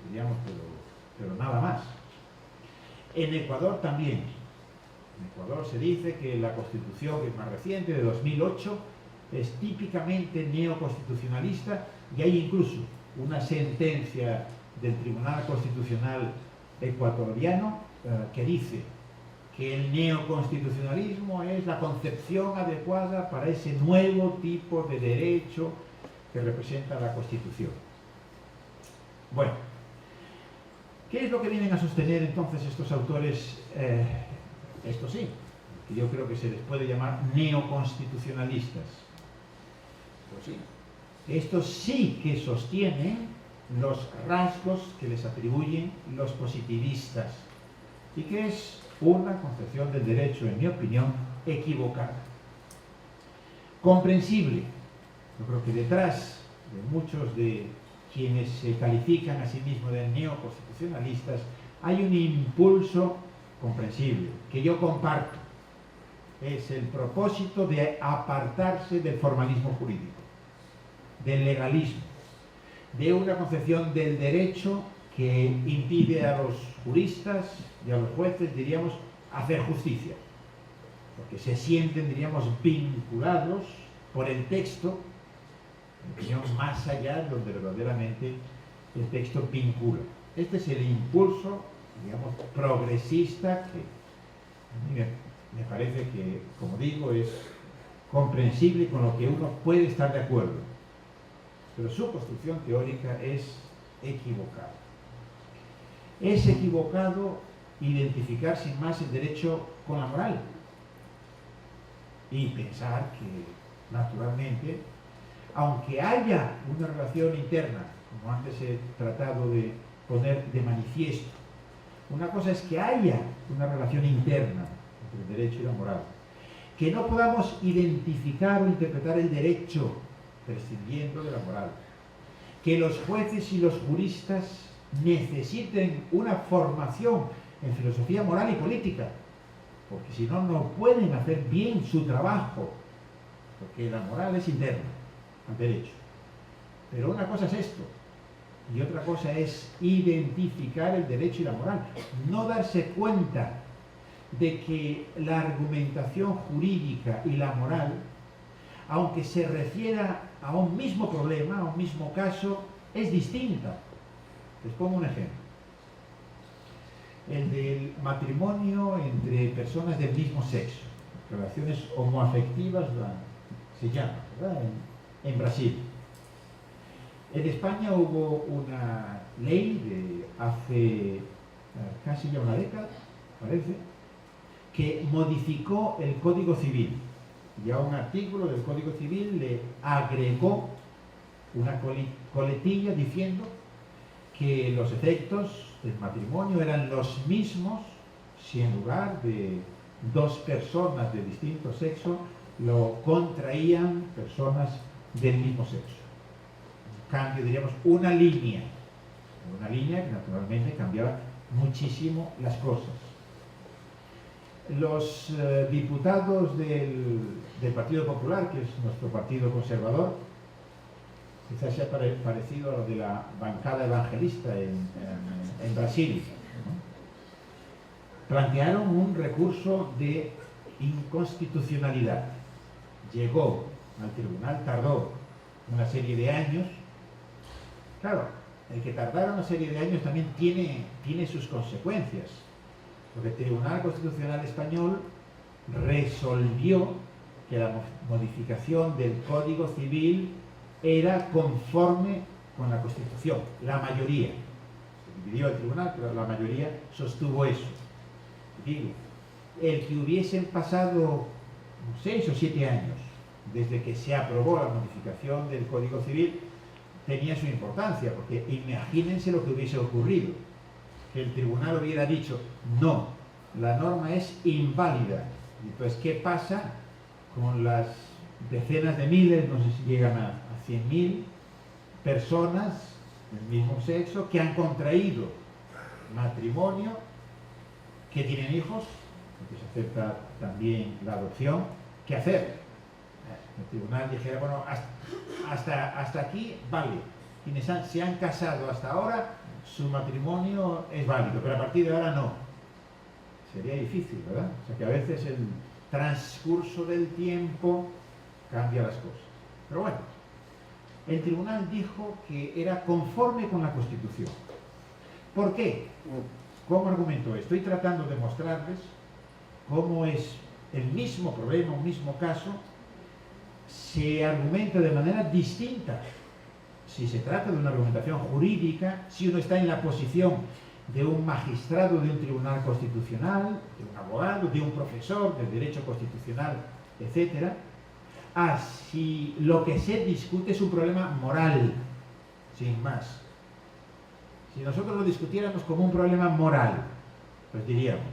D: diríamos, pero nada más. En Ecuador también. En Ecuador se dice que la Constitución, que es más reciente, de 2008, es típicamente neoconstitucionalista y hay incluso una sentencia del Tribunal Constitucional ecuatoriano que dice que el neoconstitucionalismo es la concepción adecuada para ese nuevo tipo de derecho que representa la Constitución. Bueno, ¿qué es lo que vienen a sostener entonces estos autores? Esto sí, que yo creo que se les puede llamar neoconstitucionalistas. Pues sí, estos sí que sostienen los rasgos que les atribuyen los positivistas. y que es una concepción del derecho, en mi opinión, equivocada. Comprensible. Yo creo que detrás de muchos de quienes se califican a sí mismos de neoconstitucionalistas hay un impulso comprensible, que yo comparto. Es el propósito de apartarse del formalismo jurídico, del legalismo, de una concepción del derecho que impide a los juristas y a los jueces, diríamos, hacer justicia, porque se sienten, diríamos, vinculados por el texto, en mi opinión, más allá donde verdaderamente el texto vincula. Este es el impulso, digamos, progresista que a mí me parece que, como digo, es comprensible, con lo que uno puede estar de acuerdo, pero su construcción teórica es equivocada. Es equivocado identificar sin más el derecho con la moral y pensar que, naturalmente, aunque haya una relación interna, como antes he tratado de poner de manifiesto, una cosa es que haya una relación interna entre el derecho y la moral, que no podamos identificar o interpretar el derecho prescindiendo de la moral, que los jueces y los juristas necesiten una formación en filosofía moral y política, porque si no, no pueden hacer bien su trabajo, porque la moral es interna al derecho. Pero una cosa es esto, y otra cosa es identificar el derecho y la moral, no darse cuenta de que la argumentación jurídica y la moral, aunque se refiera a un mismo problema, a un mismo caso, es distinta. Les pongo un ejemplo. El del matrimonio entre personas del mismo sexo, relaciones homoafectivas se llama, ¿verdad? En Brasil. En España hubo una ley de hace casi ya una década, parece, que modificó el Código Civil. Y a un artículo del Código Civil le agregó una coletilla diciendo que los efectos del matrimonio eran los mismos si en lugar de dos personas de distinto sexo lo contraían personas del mismo sexo. En cambio, diríamos, una línea que naturalmente cambiaba muchísimo las cosas. Los diputados del Partido Popular, que es nuestro partido conservador, quizás sea parecido a lo de la bancada evangelista en Brasil, ¿no? Plantearon un recurso de inconstitucionalidad. Llegó al tribunal, tardó una serie de años. Claro, el que tardara una serie de años también tiene sus consecuencias, porque el Tribunal Constitucional Español resolvió que la modificación del Código Civil era conforme con la Constitución. La mayoría, se dividió el tribunal, pero la mayoría sostuvo eso. Digo, el que hubiesen pasado 6 o 7 años desde que se aprobó la modificación del Código Civil tenía su importancia, porque imagínense lo que hubiese ocurrido, que el tribunal hubiera dicho no, la norma es inválida. Entonces, ¿qué pasa con las decenas de miles, no sé si llegan a 100.000 personas del mismo sexo que han contraído matrimonio, que tienen hijos, porque se acepta también la adopción? ¿Qué hacer? El tribunal dijera, bueno, hasta aquí vale, quienes se han casado hasta ahora, su matrimonio es válido, pero a partir de ahora no. Sería difícil, ¿verdad? O sea que a veces el transcurso del tiempo cambia las cosas. Pero bueno, el tribunal dijo que era conforme con la Constitución. ¿Por qué? ¿Cómo argumento? Estoy tratando de mostrarles cómo es el mismo problema, un mismo caso, se argumenta de manera distinta. Si se trata de una argumentación jurídica, si uno está en la posición de un magistrado de un tribunal constitucional, de un abogado, de un profesor de derecho constitucional, etc., si lo que se discute es un problema moral, sin más. Si nosotros lo discutiéramos como un problema moral, pues diríamos,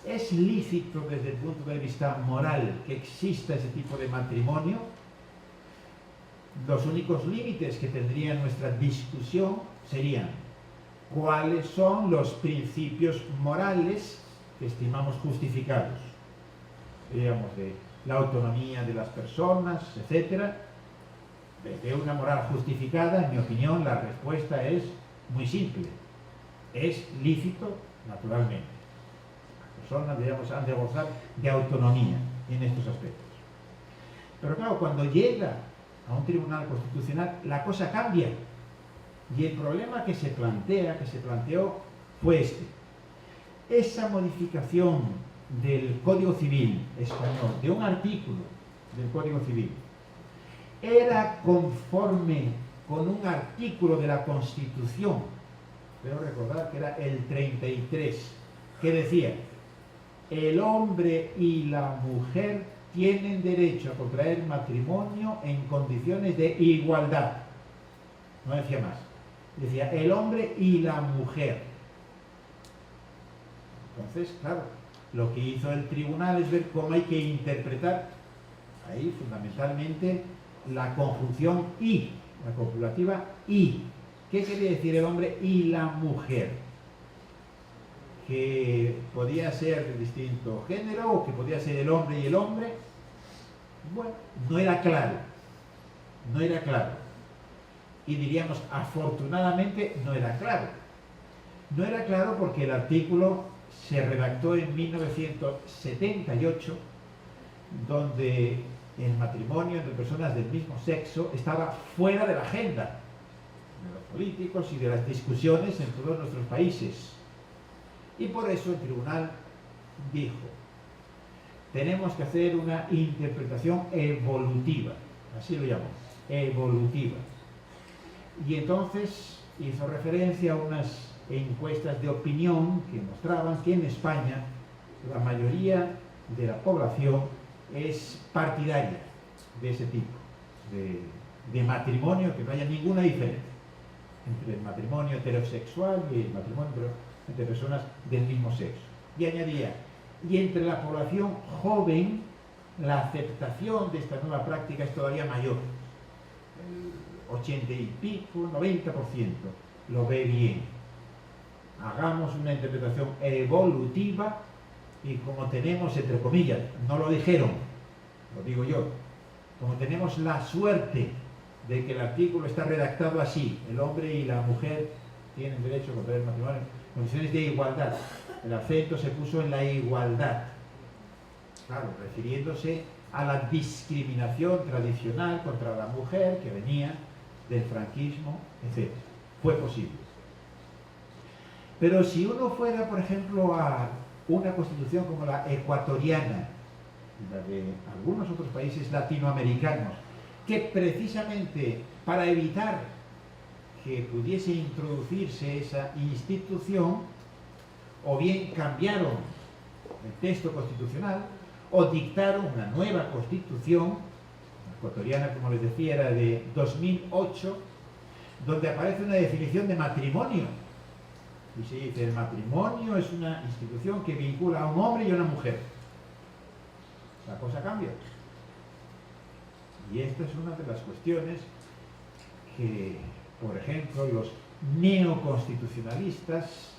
D: ¿es lícito desde el punto de vista moral que exista ese tipo de matrimonio? Los únicos límites que tendría nuestra discusión serían cuáles son los principios morales que estimamos justificados. Diríamos de la autonomía de las personas, etc. Desde una moral justificada, en mi opinión, la respuesta es muy simple. Es lícito, naturalmente. Las personas, digamos, han de gozar de autonomía en estos aspectos. Pero claro, cuando llega a un tribunal constitucional, la cosa cambia. Y el problema que se planteó, fue este. Esa modificación del Código Civil español, de un artículo del Código Civil, era conforme con un artículo de la Constitución, pero recordad que era el 33, que decía: el hombre y la mujer tienen derecho a contraer matrimonio en condiciones de igualdad. No decía más. Decía el hombre y la mujer. Entonces, claro, lo que hizo el tribunal es ver cómo hay que interpretar ahí fundamentalmente la conjunción y, la copulativa y. ¿Qué quería decir el hombre y la mujer? Que podía ser de distinto género o que podía ser el hombre y el hombre. Bueno, no era claro. No era claro. Y diríamos, afortunadamente, no era claro. No era claro porque el artículo se redactó en 1978, donde el matrimonio entre personas del mismo sexo estaba fuera de la agenda de los políticos y de las discusiones en todos nuestros países. Y por eso el tribunal dijo: tenemos que hacer una interpretación evolutiva, así lo llamó, evolutiva. Y entonces hizo referencia a unas encuestas de opinión que mostraban que en España la mayoría de la población es partidaria de ese tipo de matrimonio, que no haya ninguna diferencia entre el matrimonio heterosexual y el matrimonio entre personas del mismo sexo. Y añadía: y entre la población joven la aceptación de esta nueva práctica es todavía mayor. El 80 y pico, 90% lo ve bien. Hagamos una interpretación evolutiva y como tenemos, entre comillas, no lo dijeron, lo digo yo, como tenemos la suerte de que el artículo está redactado así: el hombre y la mujer tienen derecho a contraer matrimonio en condiciones de igualdad. El acento se puso en la igualdad, claro, refiriéndose a la discriminación tradicional contra la mujer que venía del franquismo, etc. Fue posible. Pero si uno fuera, por ejemplo, a una constitución como la ecuatoriana, la de algunos otros países latinoamericanos, que precisamente para evitar que pudiese introducirse esa institución, o bien cambiaron el texto constitucional, o dictaron una nueva constitución, la ecuatoriana, como les decía, era de 2008, donde aparece una definición de matrimonio. Y se dice: el matrimonio es una institución que vincula a un hombre y a una mujer. La cosa cambia. Y esta es una de las cuestiones que, por ejemplo, los neoconstitucionalistas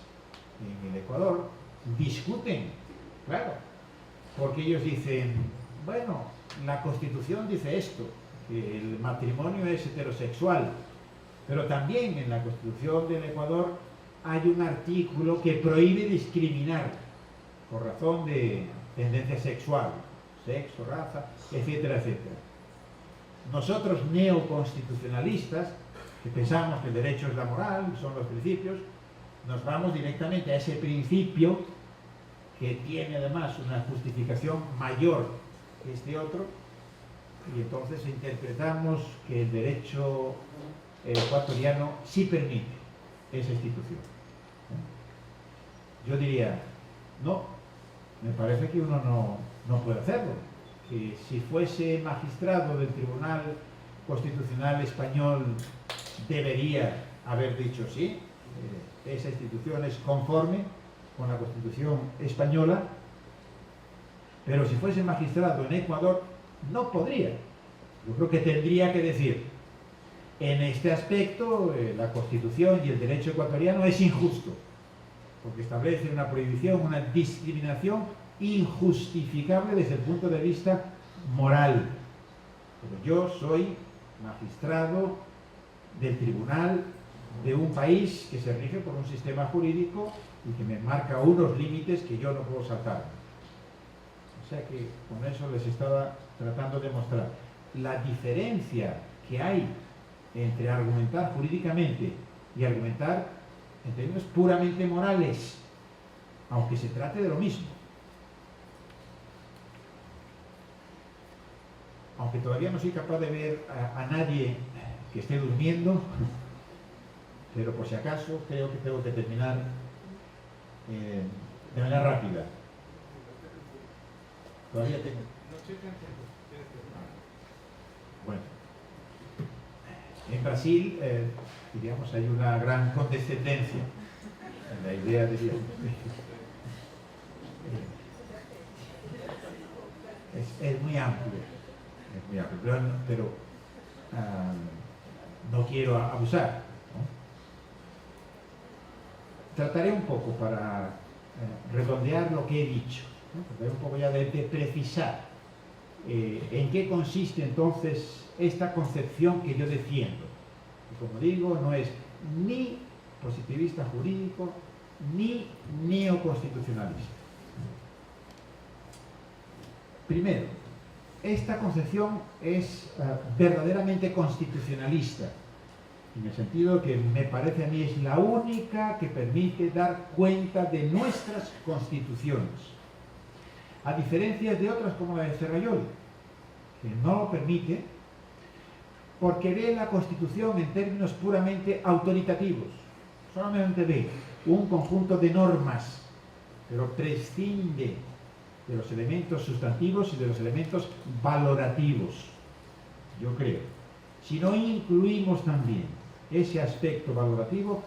D: en el Ecuador discuten, claro, porque ellos dicen: bueno, la Constitución dice esto, que el matrimonio es heterosexual, pero también en la Constitución del Ecuador hay un artículo que prohíbe discriminar por razón de tendencia sexual, sexo, raza, etcétera, etcétera. Nosotros, neoconstitucionalistas, que pensamos que el derecho es la moral, son los principios, nos vamos directamente a ese principio que tiene además una justificación mayor que este otro, y entonces interpretamos que el derecho ecuatoriano sí permite esa institución. Yo diría: no, me parece que uno no puede hacerlo, que si fuese magistrado del Tribunal Constitucional Español debería haber dicho sí, esa institución es conforme con la Constitución española, pero si fuese magistrado en Ecuador no podría. Yo creo que tendría que decir, en este aspecto la Constitución y el derecho ecuatoriano es injusto, porque establece una prohibición, una discriminación injustificable desde el punto de vista moral. Pero yo soy magistrado del tribunal de un país que se rige por un sistema jurídico y que me marca unos límites que yo no puedo saltar. O sea que con eso les estaba tratando de mostrar la diferencia que hay entre argumentar jurídicamente y argumentar en términos puramente morales, aunque se trate de lo mismo. Aunque todavía no soy capaz de ver a nadie que esté durmiendo, pero por si acaso creo que tengo que terminar de manera rápida. Todavía tengo. Bueno, en Brasil, diríamos, hay una gran condescendencia en la idea de Dios. Es muy amplio, pero no quiero abusar, ¿no? Trataré un poco para redondear lo que he dicho, ¿no? Trataré un poco ya de precisar en qué consiste entonces esta concepción que yo defiendo. Y como digo, no es ni positivista jurídico ni neoconstitucionalista. Primero, esta concepción es verdaderamente constitucionalista, en el sentido que me parece a mí es la única que permite dar cuenta de nuestras constituciones, a diferencia de otras como la de Serrallol, que no lo permite porque ve la Constitución en términos puramente autoritativos. Solamente ve un conjunto de normas, pero prescinde de los elementos sustantivos y de los elementos valorativos. Yo creo, si no incluimos también ese aspecto valorativo,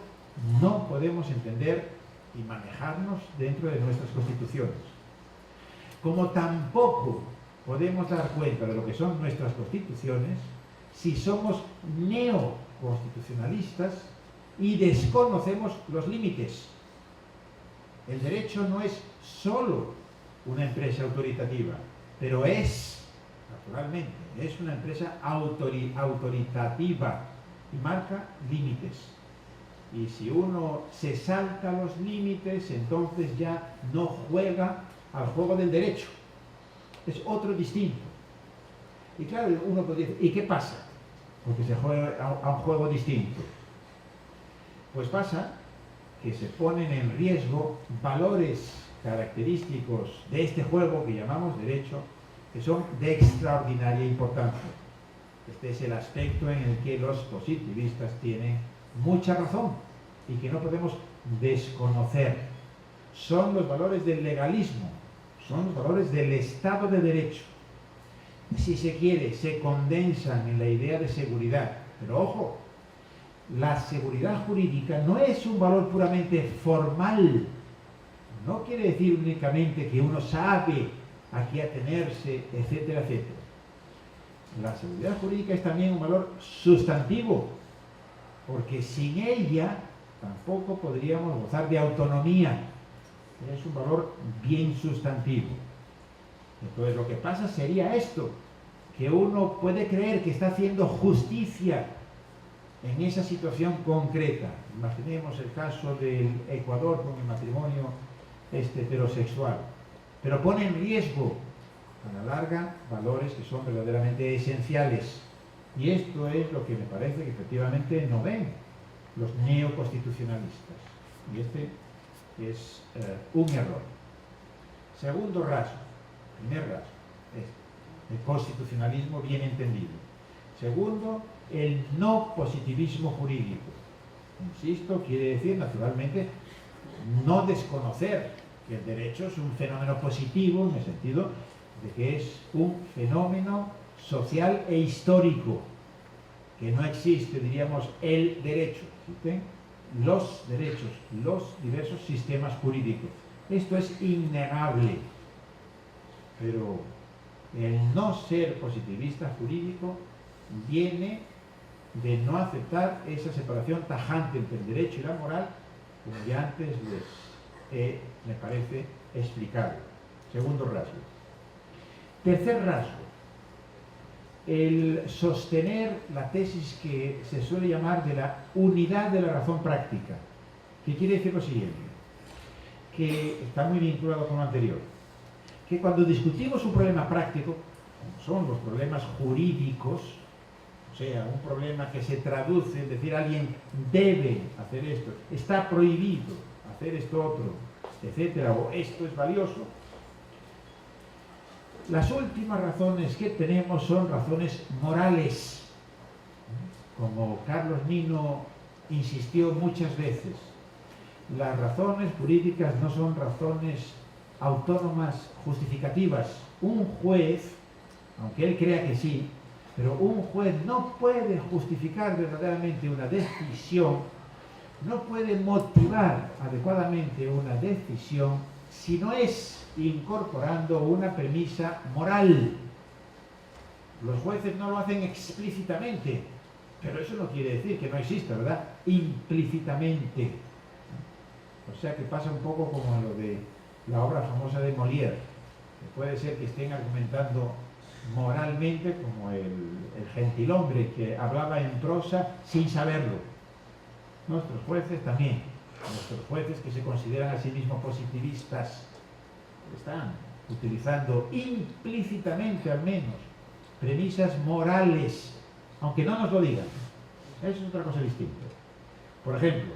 D: no podemos entender y manejarnos dentro de nuestras constituciones. Como tampoco podemos dar cuenta de lo que son nuestras constituciones si somos neoconstitucionalistas y desconocemos los límites. El derecho no es solo una empresa autoritativa, pero es, naturalmente, es una empresa autoritativa y marca límites. Y si uno se salta los límites, entonces ya no juega al juego del derecho. Es otro distinto. Y claro, uno podría decir, ¿y qué pasa? Porque se juega a un juego distinto. Pues pasa que se ponen en riesgo valores característicos de este juego que llamamos derecho, que son de extraordinaria importancia. Este es el aspecto en el que los positivistas tienen mucha razón y que no podemos desconocer. Son los valores del legalismo, son los valores del Estado de Derecho. Si se quiere, se condensan en la idea de seguridad. Pero ojo, la seguridad jurídica no es un valor puramente formal. No quiere decir únicamente que uno sabe a qué atenerse, etcétera, etcétera. La seguridad jurídica es también un valor sustantivo, porque sin ella tampoco podríamos gozar de autonomía. Es un valor bien sustantivo. Entonces lo que pasa sería esto, que uno puede creer que está haciendo justicia en esa situación concreta. Imaginemos el caso del Ecuador con el matrimonio heterosexual, pero pone en riesgo a la larga valores que son verdaderamente esenciales. Y esto es lo que me parece que efectivamente no ven los neoconstitucionalistas. Y este es un error. Segundo rasgo, primer rasgo, es el constitucionalismo bien entendido. Segundo, el no positivismo jurídico. Insisto, quiere decir naturalmente no desconocer que el derecho es un fenómeno positivo en el sentido de que es un fenómeno social e histórico, que no existe, diríamos, el derecho, existe los derechos, los diversos sistemas jurídicos. Esto es innegable, pero el no ser positivista jurídico viene de no aceptar esa separación tajante entre el derecho y la moral, como ya antes les he, me parece, explicado. Segundo rasgo. Tercer rasgo, el sostener la tesis que se suele llamar de la unidad de la razón práctica, que quiere decir lo siguiente, que está muy vinculado con lo anterior, que cuando discutimos un problema práctico, como son los problemas jurídicos, o sea, un problema que se traduce en decir alguien debe hacer esto, está prohibido hacer esto otro, etcétera, o esto es valioso, las últimas razones que tenemos son razones morales. Como Carlos Nino insistió muchas veces, las razones jurídicas no son razones autónomas justificativas. Un juez, aunque él crea que sí, pero un juez no puede justificar verdaderamente una decisión, no puede motivar adecuadamente una decisión si no es incorporando una premisa moral. Los jueces no lo hacen explícitamente, pero eso no quiere decir que no exista, ¿verdad? Implícitamente. O sea que pasa un poco como lo de la obra famosa de Molière, que puede ser que estén argumentando moralmente como el gentilhombre que hablaba en prosa sin saberlo. Nuestros jueces también, nuestros jueces que se consideran a sí mismos positivistas, están utilizando implícitamente al menos premisas morales, aunque no nos lo digan. Eso es otra cosa distinta. Por ejemplo,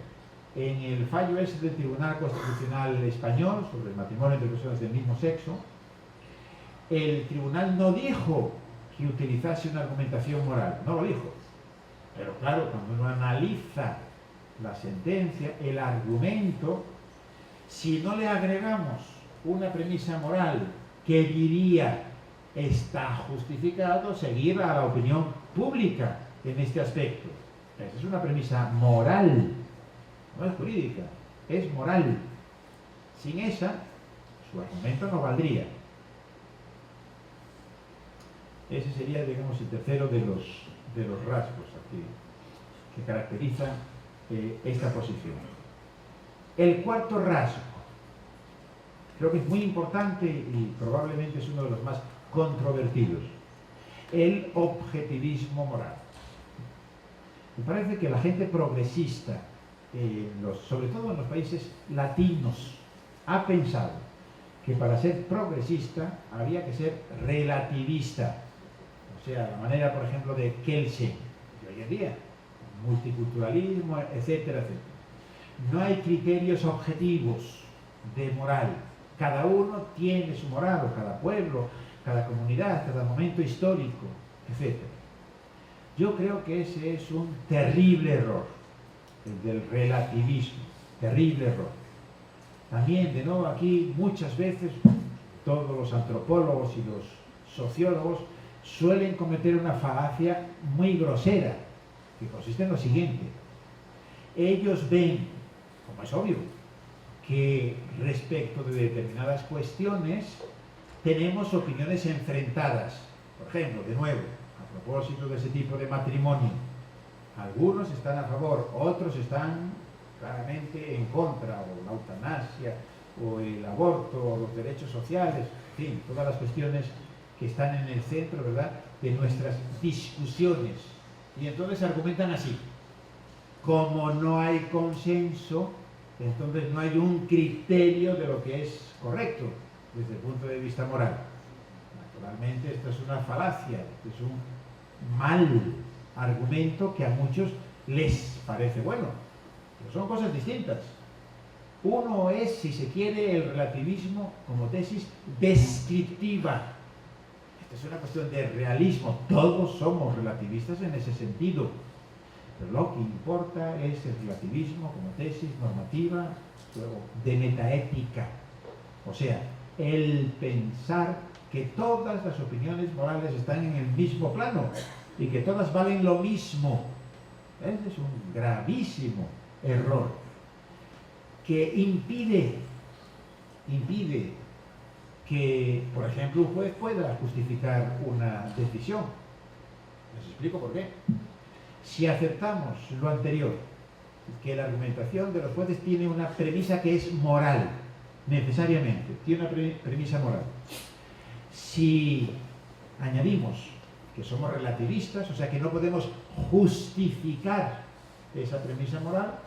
D: en el fallo ese del Tribunal Constitucional Español sobre el matrimonio entre personas del mismo sexo, el tribunal no dijo que utilizase una argumentación moral, no lo dijo. Pero claro, cuando uno analiza la sentencia, el argumento, si no le agregamos una premisa moral que diría está justificado seguir a la opinión pública en este aspecto. Esa es una premisa moral, no es jurídica, es moral. Sin esa, su argumento no valdría. Ese sería, digamos, el tercero de los rasgos aquí que caracterizan esta posición. El cuarto rasgo, creo que es muy importante y probablemente es uno de los más controvertidos, el objetivismo moral. Me parece que la gente progresista, sobre todo en los países latinos, ha pensado que para ser progresista había que ser relativista. O sea, la manera, por ejemplo, de Kelsen, de hoy en día, multiculturalismo, etcétera, etcétera. No hay criterios objetivos de moral. Cada uno tiene su moral, o cada pueblo, cada comunidad, cada momento histórico, etc. Yo creo que ese es un terrible error, el del relativismo, terrible error. También, de nuevo, aquí muchas veces todos los antropólogos y los sociólogos suelen cometer una falacia muy grosera, que consiste en lo siguiente. Ellos ven, como es obvio, que respecto de determinadas cuestiones tenemos opiniones enfrentadas. Por ejemplo, de nuevo, a propósito de ese tipo de matrimonio, algunos están a favor, otros están claramente en contra, o la eutanasia, o el aborto, o los derechos sociales, en fin, todas las cuestiones que están en el centro, ¿verdad?, de nuestras discusiones. Y entonces argumentan así: como no hay consenso, entonces no hay un criterio de lo que es correcto desde el punto de vista moral. Naturalmente esto es una falacia, esto es un mal argumento que a muchos les parece bueno, pero son cosas distintas. Uno es, si se quiere, el relativismo como tesis descriptiva. Esta es una cuestión de realismo, todos somos relativistas en ese sentido. Pero lo que importa es el relativismo como tesis normativa, luego de metaética. O sea, el pensar que todas las opiniones morales están en el mismo plano y que todas valen lo mismo. Ese es un gravísimo error que impide que, por ejemplo, un juez pueda justificar una decisión. Les explico por qué. Si aceptamos lo anterior, que la argumentación de los jueces tiene una premisa que es moral, necesariamente, tiene una premisa moral. Si añadimos que somos relativistas, o sea que no podemos justificar esa premisa moral,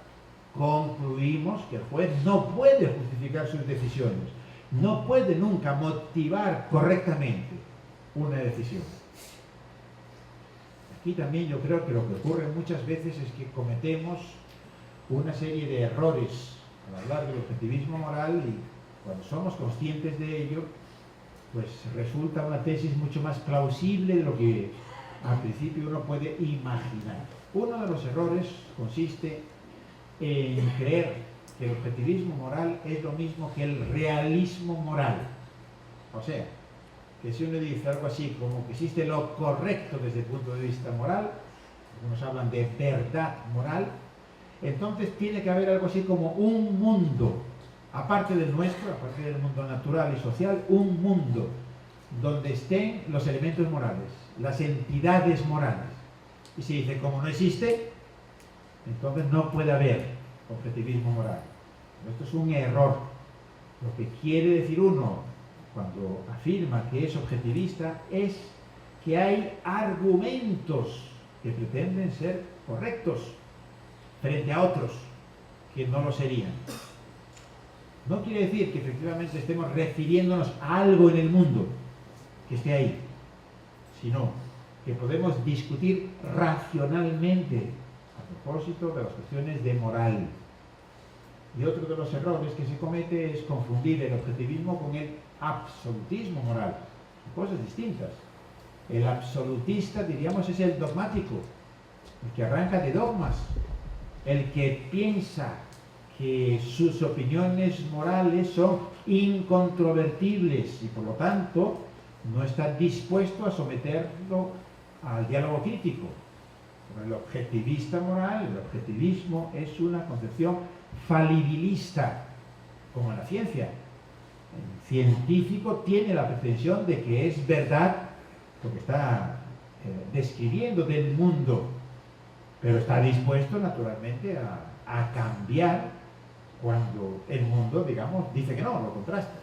D: concluimos que el juez no puede justificar sus decisiones, no puede nunca motivar correctamente una decisión. Aquí también yo creo que lo que ocurre muchas veces es que cometemos una serie de errores al hablar del objetivismo moral y cuando somos conscientes de ello, pues resulta una tesis mucho más plausible de lo que al principio uno puede imaginar. Uno de los errores consiste en creer que el objetivismo moral es lo mismo que el realismo moral. O sea, que si uno dice algo así como que existe lo correcto desde el punto de vista moral, algunos hablan de verdad moral, entonces tiene que haber algo así como un mundo, aparte del nuestro, aparte del mundo natural y social, un mundo donde estén los elementos morales, las entidades morales. Y se dice, como no existe, entonces no puede haber objetivismo moral. Esto es un error. Lo que quiere decir uno cuando afirma que es objetivista es que hay argumentos que pretenden ser correctos frente a otros que no lo serían. No quiere decir que efectivamente estemos refiriéndonos a algo en el mundo que esté ahí, sino que podemos discutir racionalmente a propósito de las cuestiones de moral. Y otro de los errores que se comete es confundir el objetivismo con el absolutismo moral. Son cosas distintas. El absolutista, diríamos, es el dogmático, el que arranca de dogmas, el que piensa que sus opiniones morales son incontrovertibles y por lo tanto no está dispuesto a someterlo al diálogo crítico. Pero el objetivista moral, el objetivismo, es una concepción falibilista, como en la ciencia. El científico tiene la pretensión de que es verdad lo que está describiendo del mundo, pero está dispuesto naturalmente a cambiar cuando el mundo, digamos, dice que no, lo contrasta.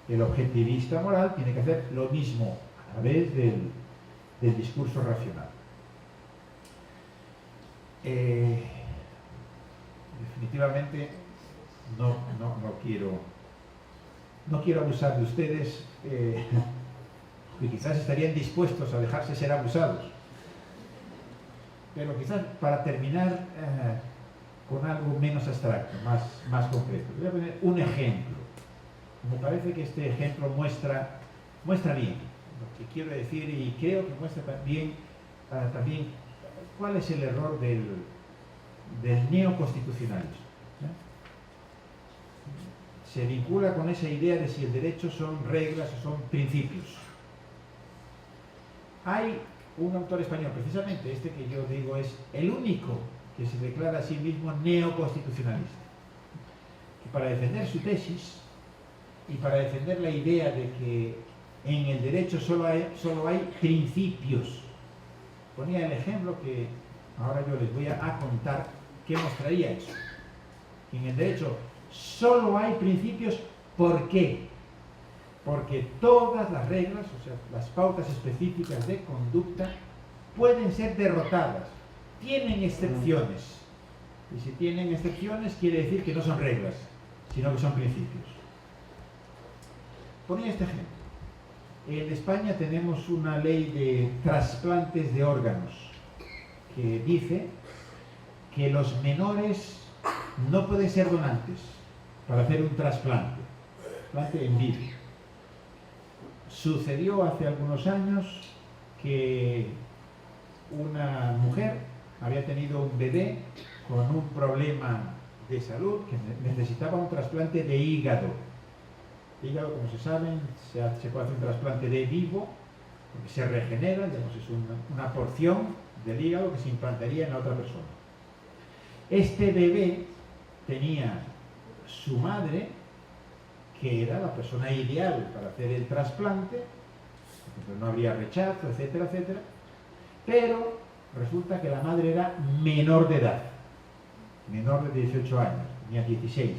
D: El objetivista moral tiene que hacer lo mismo a través del discurso racional. Definitivamente no quiero abusar de ustedes, que quizás estarían dispuestos a dejarse ser abusados. Pero quizás para terminar con algo menos abstracto, más concreto. Voy a poner un ejemplo. Me parece que este ejemplo muestra bien lo que quiero decir y creo que muestra también cuál es el error del neoconstitucionalismo. Se vincula con esa idea de si el derecho son reglas o son principios. Hay un autor español, precisamente este que yo digo es el único que se declara a sí mismo neoconstitucionalista, que para defender su tesis y para defender la idea de que en el derecho solo hay principios, ponía el ejemplo que ahora yo les voy a contar que mostraría eso. En el derecho solo hay principios. ¿Por qué? Porque todas las reglas, o sea, las pautas específicas de conducta, pueden ser derrotadas. Tienen excepciones. Y si tienen excepciones, quiere decir que no son reglas, sino que son principios. Ponía este ejemplo. En España tenemos una ley de trasplantes de órganos que dice que los menores no pueden ser donantes para hacer un trasplante en vivo. Sucedió hace algunos años que una mujer había tenido un bebé con un problema de salud que necesitaba un trasplante de hígado. Hígado, como se saben, se puede hacer un trasplante de vivo, porque se regenera, digamos, es una porción del hígado que se implantaría en la otra persona. Este bebé tenía su madre, que era la persona ideal para hacer el trasplante, entonces no habría rechazo, etcétera, etcétera, pero resulta que la madre era menor de edad, menor de 18 años, tenía 16,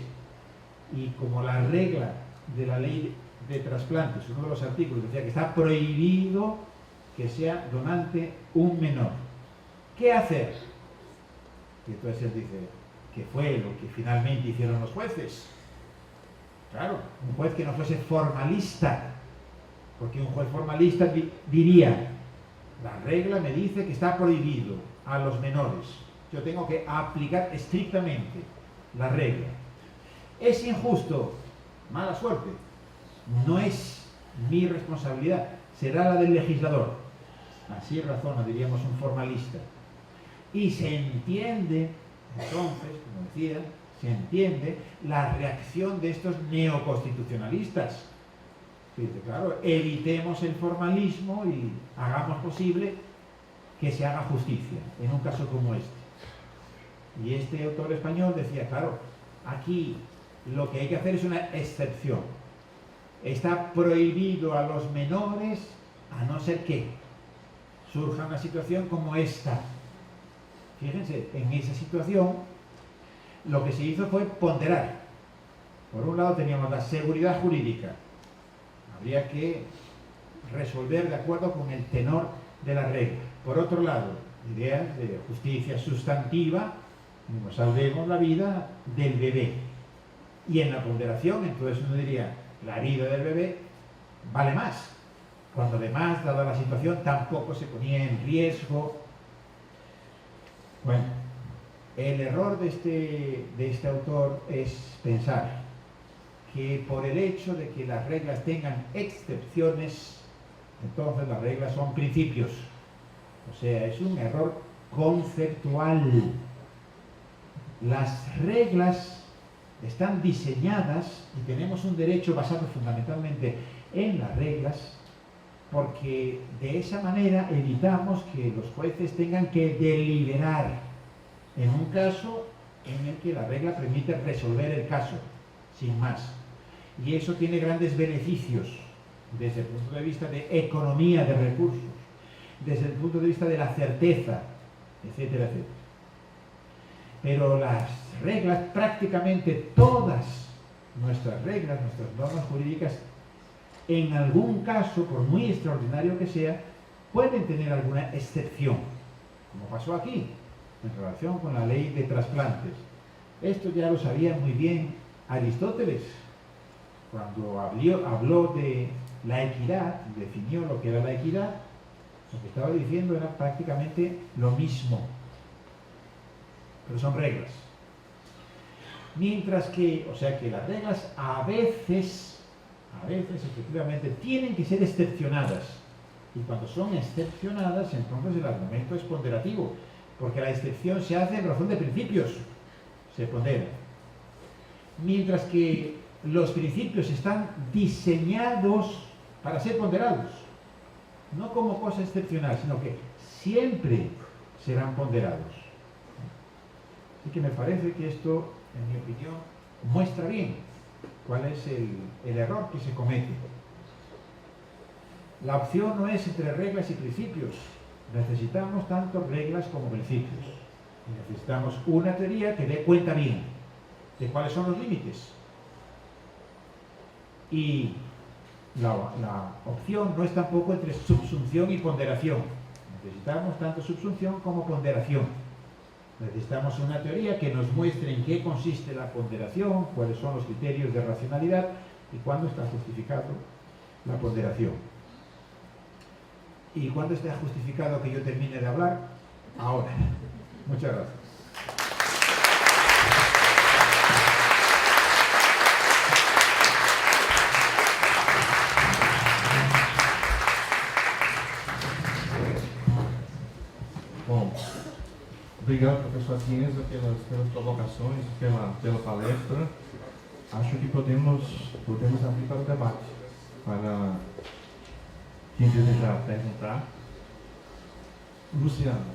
D: y como la regla de la ley de trasplantes, uno de los artículos decía que está prohibido que sea donante un menor, ¿qué hacer? Y entonces él dice, ¿qué fue lo que finalmente hicieron los jueces? Claro, un juez que no fuese formalista, porque un juez formalista diría, la regla me dice que está prohibido a los menores, yo tengo que aplicar estrictamente la regla. Es injusto, mala suerte, no es mi responsabilidad, será la del legislador. Así razona, diríamos, un formalista. Y se entiende, entonces, como decía, se entiende la reacción de estos neoconstitucionalistas. Dice, claro, evitemos el formalismo y hagamos posible que se haga justicia en un caso como este. Y este autor español decía, claro, aquí lo que hay que hacer es una excepción. Está prohibido a los menores, a no ser que surja una situación como esta. Fíjense, en esa situación lo que se hizo fue ponderar. Por un lado teníamos la seguridad jurídica. Habría que resolver de acuerdo con el tenor de la regla. Por otro lado, ideas de justicia sustantiva, nos salvemos la vida del bebé. Y en la ponderación, entonces uno diría, la vida del bebé vale más, cuando además, dada la situación, tampoco se ponía en riesgo. Bueno, el error de este autor es pensar que por el hecho de que las reglas tengan excepciones, entonces las reglas son principios. O sea, es un error conceptual. Las reglas están diseñadas y tenemos un derecho basado fundamentalmente en las reglas, porque de esa manera evitamos que los jueces tengan que deliberar en un caso en el que la regla permite resolver el caso, sin más. Y eso tiene grandes beneficios desde el punto de vista de economía de recursos, desde el punto de vista de la certeza, etcétera, etcétera. Pero las reglas, prácticamente todas nuestras reglas, nuestras normas jurídicas, en algún caso, por muy extraordinario que sea, pueden tener alguna excepción, como pasó aquí, en relación con la ley de trasplantes. Esto ya lo sabía muy bien Aristóteles, cuando habló de la equidad, definió lo que era la equidad, lo que estaba diciendo era prácticamente lo mismo, pero son reglas. Mientras que, o sea que las reglas a veces efectivamente tienen que ser excepcionadas, y cuando son excepcionadas entonces el argumento es ponderativo, porque la excepción se hace en razón de principios, se pondera. Mientras que los principios están diseñados para ser ponderados, no como cosa excepcional, sino que siempre serán ponderados. Así que me parece que esto, en mi opinión, muestra bien cuál es el error que se comete. La opción no es entre reglas y principios. Necesitamos tanto reglas como principios. Y necesitamos una teoría que dé cuenta bien de cuáles son los límites. Y la opción no es tampoco entre subsunción y ponderación. Necesitamos tanto subsunción como ponderación. Necesitamos una teoría que nos muestre en qué consiste la ponderación, cuáles son los criterios de racionalidad y cuándo está justificado la ponderación. ¿Y cuándo está justificado que yo termine de hablar? Ahora. Muchas gracias.
A: Bom, obrigado, professor Atienza, pelas provocações, pela palestra. Acho que podemos abrir para o debate. Para quem desejar perguntar. Luciano.